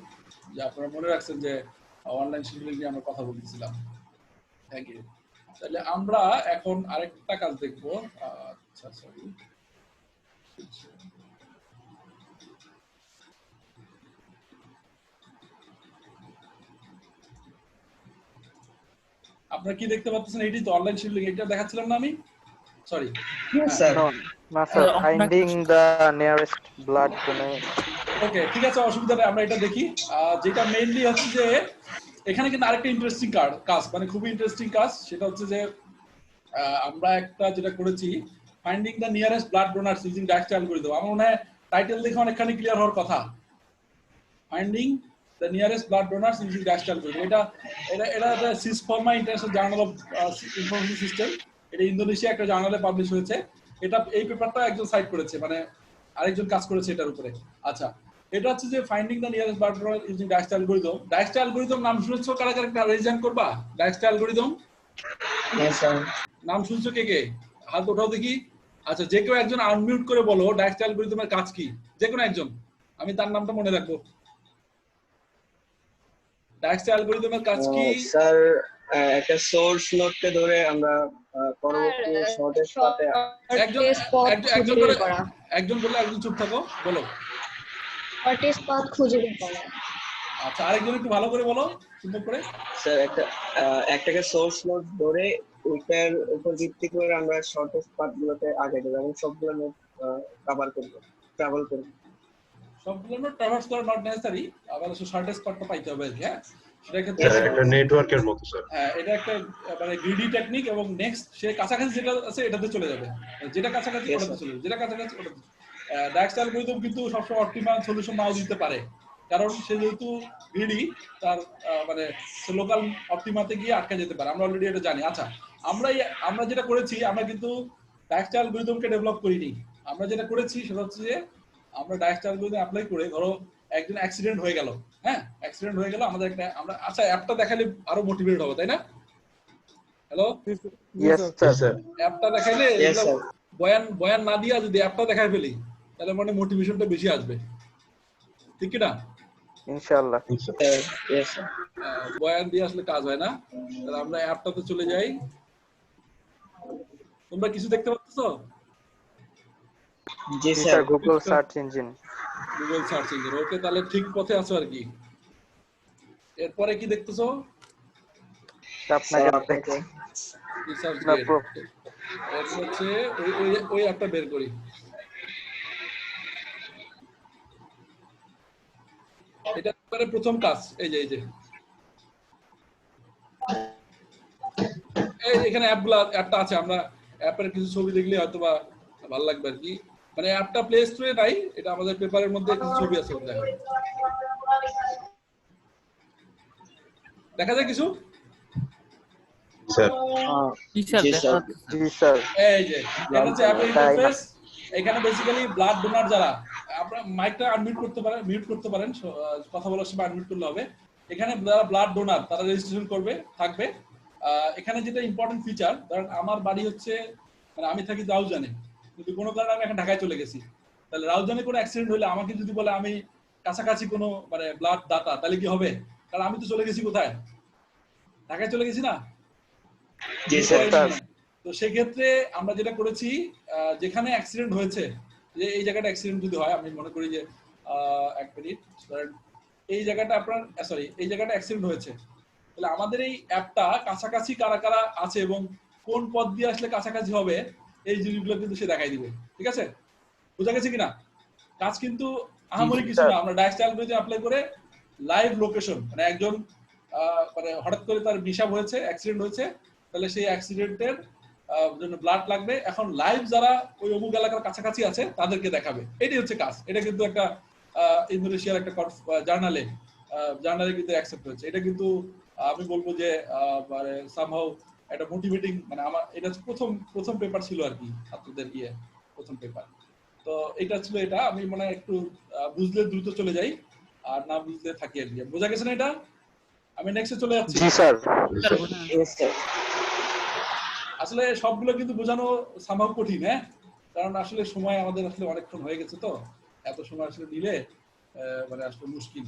যে আপনারা মনে রাখছেন যে অনলাইন শিডিউলিং নিয়ে আমরা কথা বলতেছিলাম। Thank you. তাহলে আমরা এখন আরেকটা কাজ দেখবো। আচ্ছা সরি, আপনারা কি দেখতে পাচ্ছেন? এটি তো অনলাইন শিডিউলিং, এটা দেখাচ্ছিলাম না আমি? সরি। স্যার না sir, finding the nearest blood donate. Okay, ঠিক আছে, অসুবিধা নেই, আমরা এটা দেখি। যেটা মেইনলি হচ্ছে যে এখানে কিন্তু আরেকটা ইন্টারেস্টিং কাজ, মানে খুবই ইন্টারেস্টিং কাজ, সেটা হচ্ছে যে আমরা একটা যেটা করেছি, finding the nearest blood donors using Dijkstra algorithm. আমার মনে হয় টাইটেল দেখে অনেকখানি ক্লিয়ার হওয়ার কথা। Finding the nearest blood donors using Dijkstra algorithm, এটা এটা এটা Sisforma international journal of information system, এটা ইন্দোনেশিয়া একটা জার্নালে পাবলিশ হয়েছে। এটা এই পেপারটা একজন সাইট করেছে, মানে আরেকজন কাজ করেছে এটার উপরে। আচ্ছা, এটা হচ্ছে যে finding the nearest blood donor using Dijkstra algorithm. Dijkstra algorithm নাম শুনেছো? কারা কারা রেজান করবা? ডায়াক্সট অ্যালগরিদম নাম শুনছো কে কে? হাত ওঠাও দেখি। আচ্ছা, যে কেউ একজন আনমিউট করে বলো ডায়াক্সট অ্যালগরিদমের কাজ কি, যে কোনো একজন, আমি তার নামটা মনে রাখবো। ডায়াক্সট অ্যালগরিদমের কাজ কি? স্যার একটা সোর্স নোডকে ধরে আমরা পরবর্তী শর্টেস্ট পাথে একজন একজন বলে, একজন বলে, একজন চুপ থাকো, বলো। শর্টেস্ট পাথ খুঁজে বের করা। আচ্ছা, আরেকজন একটু ভালো করে বলো, সুন্দর করে। স্যার একটাকে সোর্স নোড ধরে ওইটার উপর ভিত্তি করে আমরা শর্টেস্ট পাথগুলোতে আগে যাব এবং সবগুলো নোড কভার করব, ট্রাভেল করব। সবগুলো নোড ট্রাভার্স করা নট নেসেসারি, আবার শর্টেস্ট পাথটা পাইতে হবে, হ্যাঁ। সেটা ক্ষেত্রে একটা নেটওয়ার্কের মতো স্যার। হ্যাঁ, এটা একটা মানে গ্রিডি টেকনিক, এবং নেক্সট সে কাছাকাছি যেটা আছে এটাতে চলে যাবে, যেটা কাছাকাছি ওটাতে চলে যাবে, যেটা কাছাকাছি ওটাতে। ডায়াক্সট অ্যালগরিদম কিন্তু সবসময় অপটিমাল সলিউশন নাও দিতে পারে, কারণ সে যেহেতু গ্রিডি, তার মানে সে লোকাল অপটিমাতে গিয়ে আটকে যেতে পারে, আমরা অলরেডি এটা জানি। আচ্ছা, আমরা যেটা করেছি, আমরা কিন্তু ডায়াক্সট অ্যালগরিদমকে ডেভেলপ করিনি। আমরা যেটা করেছি সেটা হচ্ছে যে আমরা ডায়াক্সট অ্যালগরিদম অ্যাপ্লাই করে, ধরো একজন অ্যাক্সিডেন্ট হয়ে গেল, হ্যাঁ, অ্যাক্সিডেন্ট হয়ে গেল, আমাদের একটা আমরা আচ্ছা অ্যাপটা দেখালে আরো মোটিভেট হবে, তাই না? Hello, yes sir. অ্যাপটা দেখাইলে Yes, sir. বয়ান না দিয়া যদি অ্যাপটা দেখাই ফেলি, তাহলে মানে মোটিভেশনটা বেশি আসবে, ঠিক কি না? ইনশাআল্লাহ। Yes sir. বয়ান দিয়ে আসলে কাজ হয় না। তাহলে আমরা অ্যাপটাতে চলে যাই। তোমরা কিছু দেখতে পাচ্ছো? জি জি sir. Sir, Google search engine. Google search engine, okay, তাহলে ঠিক পথে আছো আর কি। এরপরে কি দেখতেছো? আপনাকে দেখছি। রিসার্চ না, গেট। এরপর হচ্ছে ওই অ্যাপটা বের করি। এটা মানে প্রথম কাজ, এই যে এখানে অ্যাপটা আছে। আমরা অ্যাপের কিছু ছবি দেখলে হয়তো বা ভালো লাগবে আর কি। মানে অ্যাপটা প্লে স্টোরে নাই, এটা আমাদের পেপারের মধ্যে কিছু ছবি আছে, দেখা যায় কিছু। স্যার জি স্যার, জি দেখা স্যার। যাচ্ছে। জি স্যার। এই যে এটা হচ্ছে অ্যাপের ইন্টারফেস। এখানে বেসিক্যালি ব্লাড ডোনার যারা, আপনারা মাইকটা আনমিউট করতে পারেন, মিউট করতে পারেন, কথা বলার সময় আনমিউট করলে হবে। এখানে যারা ব্লাড ডোনার তারা রেজিস্ট্রেশন থাকবে। এখানে যেটা ইম্পর্টেন্ট ফিচার, কারণ আমার বাড়ি হচ্ছে, মানে আমি থাকি রাউজানে, কিন্তু কোনো কারণে আমি এখন ঢাকায় চলে গেছি। তাহলে রাউজানে কোনো অ্যাক্সিডেন্ট হলে আমাকে যদি বলে আমি কাছাকাছি কোনো মানে ব্লাড দাতা, তাহলে কি হবে? কারণ আমি তো চলে গেছি কোথায়, ঢাকায় চলে গেছি না। জি স্যার। তো সেক্ষেত্রে আমরা যেটা করেছি, যেখানে অ্যাক্সিডেন্ট হয়েছে, যে এই জায়গাটা অ্যাক্সিডেন্ট যদি হয়, আমি মনে করি যে এক মিনিট, এই জায়গাটা আপনার এই জায়গাটা অ্যাক্সিডেন্ট হয়েছে, তাহলে আমাদের এই অ্যাপটা কাছাকাছি কারা কারা আছে এবং কোন পথ দিয়ে আসলে কাছাকাছি হবে, এই জিনিসগুলো কিন্তু সে দেখাই দিবে। ঠিক আছে, বোঝা গেছে কিনা? কাজ কিন্তু আহামরি কিছু না। আমরা ডায়াক্সট অ্যালগরিদম অ্যাপ্লাই করে লাইভ লোকেশন, মানে একজন মানে হঠাৎ করে তার মিশাপ হয়েছে, অ্যাক্সিডেন্ট হয়েছে, তাহলে সেই অ্যাক্সিডেন্টের জন্য ব্লাড লাগবে, এখন লাইভ যারা ওই অমুক এলাকার কাছাকাছি আছে তাদেরকে দেখাবে। এটাই হচ্ছে কাজ। এটা কিন্তু একটা ইন্দোনেশিয়ার একটা জার্নালে কিন্তু অ্যাকসেপ্ট হয়েছে। এটা কিন্তু আমি বলবো যে মানে সামহাউ একটা মোটিভেটিং, মানে আমার এটা প্রথম পেপার ছিল আর কি, ছাত্রদের প্রথম পেপার। তো এটা ছিল। এটা আমি মনে হয় একটু বুঝলে দ্রুত চলে যাই, আর না বুঝলে থাকি আর কি। বোঝা গেছে না এটা? আমি নেক্সটে চলে যাচ্ছি। জি স্যার। Yes sir. আসলে সবগুলো কিন্তু বোঝানো সম্ভব কঠিন, হ্যাঁ, কারণ আসলে সময় আমাদের আসলে অনেকক্ষণ হয়ে গেছে, তো এত সময় আসলে নিলে মানে আসলে মুশকিল।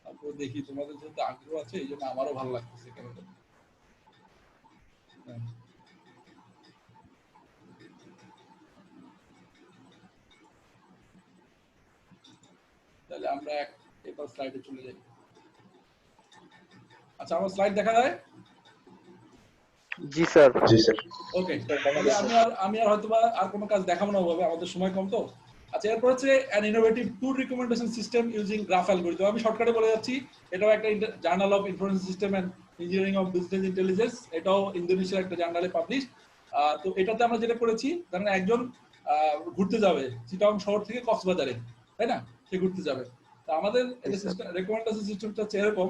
তারপর দেখি তোমাদের যেহেতু আগ্রহ আছে এই জন্য আমারও ভালো লাগতেছে কেন জানি। হ্যাঁ। তাহলে আমরা এবার স্লাইডে চলে যাই। আচ্ছা আমার স্লাইড দেখা যায়? জি স্যার। জি স্যার। ওকে, তাহলে আমি আর হয়তো আর কোনো কাজ দেখাবো না ওভাবে, আমাদের সময় কম তো। আচ্ছা এরপর হচ্ছে an innovative tool recommendation system using graph algorithm। আমি শর্টকাটে বলে যাচ্ছি, এটাও একটা journal of information system and engineering of business intelligence, এটাও ইন্দোনেশিয়ার একটা জার্নালে পাবলিশ। তো এটাতে আমরা যেটা করেছি, ধরেন একজন ঘুরতে যাবে চিটাগং শহর থেকে কক্সবাজারে, তাই না? সে ঘুরতে যাবে। তো আমাদের রেকমেন্ডেশন সিস্টেমটা হচ্ছে এরকম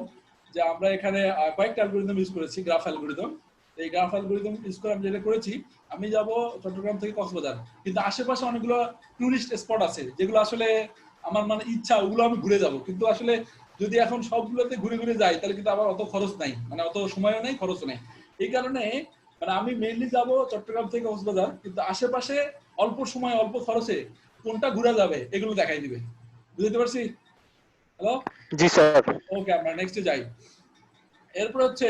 যে আমরা এখানে কয়েকটা অ্যালগরিদম ইউজ করেছি, গ্রাফ অ্যালগরিদম। এই গ্রাফ অ্যালগরিদম ইউজ করে আমি যেটা করেছি, আমি যাব চট্টগ্রাম থেকে কক্সবাজার, কিন্তু আশেপাশে অনেকগুলো টুরিস্ট স্পট আছে যেগুলো আসলে আমার মানে ইচ্ছা ওগুলো আমি ঘুরে যাব, কিন্তু আসলে যদি এখন সবগুলোতে ঘুরে ঘুরে যাই তাহলে কিন্তু আমার অত খরচ নাই, মানে অত সময়ও নেই খরচও নেই। এই কারণে মানে আমি মেইনলি যাব চট্টগ্রাম থেকে কক্সবাজার, কিন্তু আশেপাশে অল্প সময় অল্প খরচে কোনটা ঘোরা যাবে এগুলো দেখাই দিবে। বুঝতে পারছি? হ্যালো, জি স্যার। ওকে আমরা নেক্সটে যাই। এরপর হচ্ছে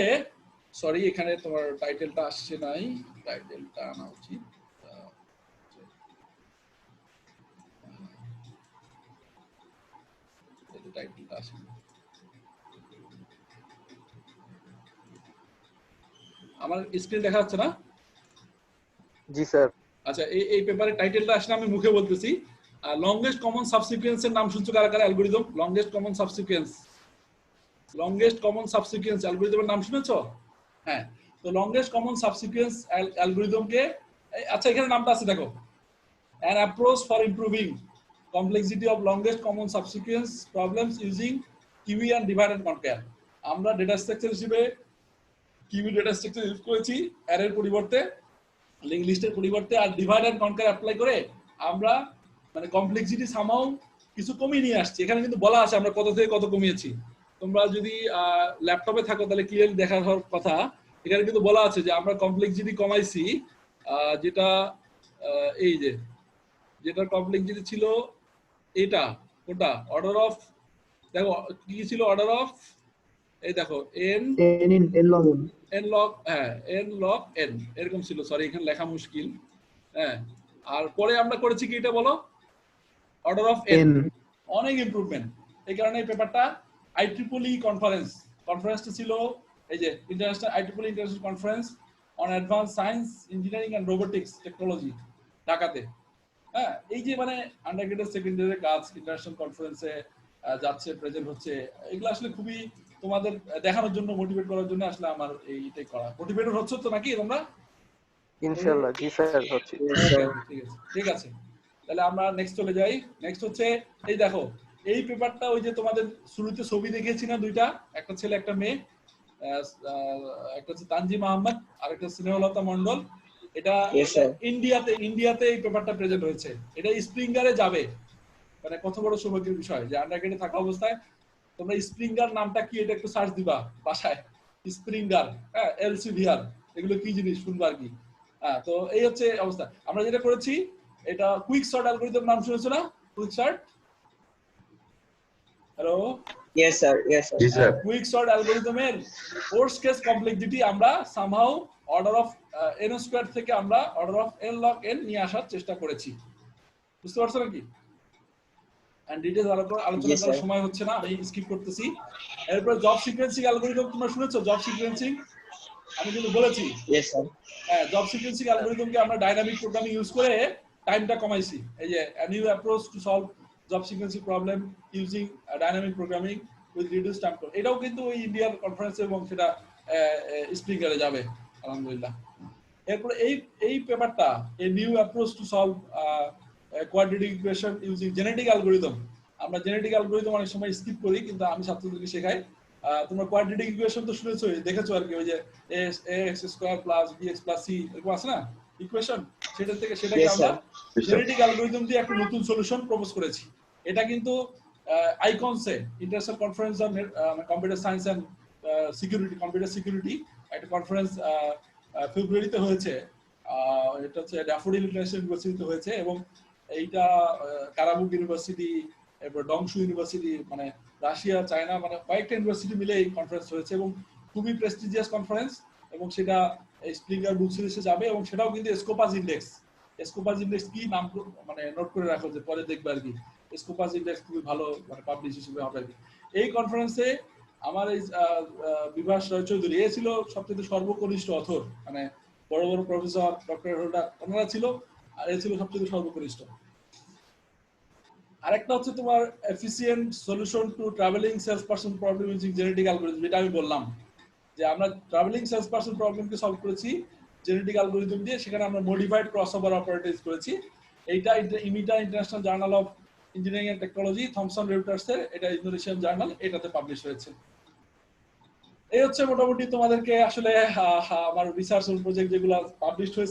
সরি এখানে তোমার টাইটেলটা আসছে নাই, টাইটেলটা আনা উচিত। টাইটেলটা আসে আমার স্ক্রিন দেখা যাচ্ছে না? জি স্যার। আচ্ছা এই পেপারের টাইটেলটা আসলে আমি মুখে বলতেছি। লংগেস্ট কমন সাবসিকুয়েন্সের নাম শুনছো কারা কারা? Algorithm longest common subsequence, longest common subsequence অ্যালগরিদমের নাম শুনেছো? হ্যাঁ, তো লংগেস্ট কমন সাবসিকুয়েন্স অ্যালগরিদমকে, আচ্ছা এখানে নামটা আছে দেখো, an approach for improving complexity of longest common subsequence problems using kiwi and divide and conquer। আমরা ডেটা স্ট্রাকচার হিসেবে কিউই ডেটা স্ট্রাকচার ইউজ করেছি অ্যারের পরিবর্তে, লিঙ্ক লিস্টের পরিবর্তে, আর ডিভাইড এন্ড কনকার অ্যাপ্লাই করে আমরা মানে কমপ্লেক্সিটি সামহাউ কিছু কমিয়ে নিয়ে আসছি। এখানে কিন্তু বলা আছে আমরা কত থেকে কত কমিয়েছি। তোমরা যদি ল্যাপটপে থাকো তাহলে ক্লিয়ারলি দেখা হওয়ার কথা, এখানে কিন্তু বলা আছে যে আমরা কমপ্লেক্সিটি কমাইছি, যেটা এই যে যেটার কমপ্লেক্সিটি ছিল এটা, ওটা অর্ডার অফ, দেখো কি ছিল অর্ডার অফ, এই দেখো এন লগ, হ্যাঁ এন লগ এন এরকম ছিল, সরি এখানে লেখা মুশকিল। হ্যাঁ, আর পরে আমরা করেছি কি এটা বলো, অর্ডার অফ এন, অনেক ইমপ্রুভমেন্ট। এই কারণে এই পেপারটা IEEE কনফারেন্সটা ছিল এই যে international IEEE international conference on advance science engineering and robotics technology, ঢাকাতে। হ্যাঁ, এই যে মানে আন্ডারগ্রেড সেকেন্ডারি কাজ ইন্টারন্যাশনাল কনফারেন্সে যাচ্ছে, প্রেজেন্ট হচ্ছে, এগুলো আসলে খুবই তোমাদের দেখানোর জন্য, মোটিভেট করার জন্য আসলে আমার এইটাই করা। মোটিভেটেড হচ্ছে তো নাকি তোমরা? ইনশাআল্লাহ। জি স্যার হচ্ছে। ঠিক আছে, তাহলে আমরা নেক্সট চলে যাই। নেক্সট হচ্ছে এই দেখো এই পেপারটা, ওই যে তোমাদের শুরুতে ছবি দেখিয়েছি না দুইটা, একটা ছেলে একটা মেয়ে, একটা হচ্ছে তানজিম আহমদ আর একটা স্নেহলতা মন্ডল। এটা ইন্ডিয়াতে এই পেপারটা প্রেজেন্ট হয়েছে। এটা স্প্রিঙ্গারে যাবে, মানে কত বড় সৌভাগ্যের বিষয় যে আন্ডারগ্রেডে থাকা অবস্থায় তোমরা স্প্রিঙ্গার নামটা কি এটা একটু সার্চ দিবা বাসায়, স্প্রিঙ্গার, হ্যাঁ এলসিভিআর, এগুলো কি জিনিস শুনবার কি। হ্যাঁ, তো এই হচ্ছে অবস্থা। আমরা যেটা করেছি এটা কুইক সর্ট অ্যালগরিদম, নাম শুনেছো না? Quick sort, hello, yes sir, yes sir. জি স্যার। কুইক সর্ট অ্যালগরিদমের ওয়ার্স্ট কেস কমপ্লেক্সিটি আমরা somehow order of n square থেকে আমরা order of n log n নিয়ে আসার চেষ্টা করেছি। বুঝতে পারছো নাকি? এন্ড ডিটেইলস আলোচনা করার সময় হচ্ছে না, আমি স্কিপ করতেছি। এরপর জব সিকোয়েন্সিং অ্যালগরিদম তোমরা শুনেছো? জব সিকোয়েন্সিং আমি কিন্তু বলেছি। Yes sir. হ্যাঁ, জব সিকোয়েন্সিং অ্যালগরিদমকে আমরা ডাইনামিক প্রোগ্রামিং ইউজ করে টাইমটা কমাইছি। এই যে a new approach to solve job sequencing problem using dynamic programming with reduced time code, এটাও কিন্তু ওই ইন্ডিয়ান কনফারেন্সে এবং সেটা স্প্রিঙ্গারে যাবে আলহামদুলিল্লাহ। এরপর এই পেপারটা a new approach to solve quadratic equation using genetic algorithm, আমরা জেনেটিক অ্যালগরিদম অনেক সময় স্কিপ করি, কিন্তু আমি ছাত্রদেরকে শেখাই। তোমরা কোয়াড্রেটিক ইকুয়েশন তো শুনেছো, দেখেছো আর কি, ওই যে ax square plus bx plus c এরকম আছে না ইকুয়েশন, সেটাকে আমরা জেনেটিক অ্যালগরিদম দিয়ে একটা নতুন সলিউশন প্রপোজ করেছি। এটা কিন্তু ICONCS international conference on computer science and security, computer security একটা কনফারেন্স ফেব্রুয়ারিতে হয়েছে। এটা হচ্ছে ড্যাফোডিল ইন্টারন্যাশনাল ইউনিভার্সিটিতে হয়েছে, এবং এইটা কারাবুক ইউনিভার্সিটি, এরপর ডংশু ইউনিভার্সিটি, মানে রাশিয়া, চায়না, মানে কয়েকটা ইউনিভার্সিটি মিলে এই কনফারেন্স হয়েছে এবং খুবই প্রেস্টিজিয়াস কনফারেন্স এবং সেটা স্প্রিঙ্গার বুক সিরিজে যাবে এবং সেটাও কিন্তু স্কোপাস ইন্ডেক্স কি নাম মানে নোট করে রাখো যে পরে দেখবে আর কি। স্কোপাস ইন্ডেক্স খুবই ভালো মানে পাবলিশ হিসেবে হবে আর কি। এই কনফারেন্সে আমার এই বিভাস রয় চৌধুরী এ ছিল সবচেয়ে সর্বকনিষ্ঠ অথর, মানে বড় বড় প্রফেসর ডক্টর হোল্ডার ওনারা ছিল, আর এ ছিল সবচেয়ে সর্বকনিষ্ঠ। আরেকটা হচ্ছে তোমার efficient solution to travelling sales person problem using genetic algorithm, যেটা আমি বললাম যে আমরা ট্রাভেলিং সেলস পারসন প্রবলেমকে সলভ করেছি জেনেটিক অ্যালগরিদম দিয়ে, সেখানে আমরা মডিফাইড ক্রসওভার অপারেটর করেছি। এইটা ইমিটা international journal of engineering and technology, Thomson Reuters এর, এটা ইন্দোনেশিয়ান জার্নাল, এটাতে পাবলিশ হয়েছে। এই হচ্ছে মোটামুটি তোমাদেরকে আসলে আমার রিসার্চ প্রজেক্ট যেগুলো পাবলিশ হয়েছে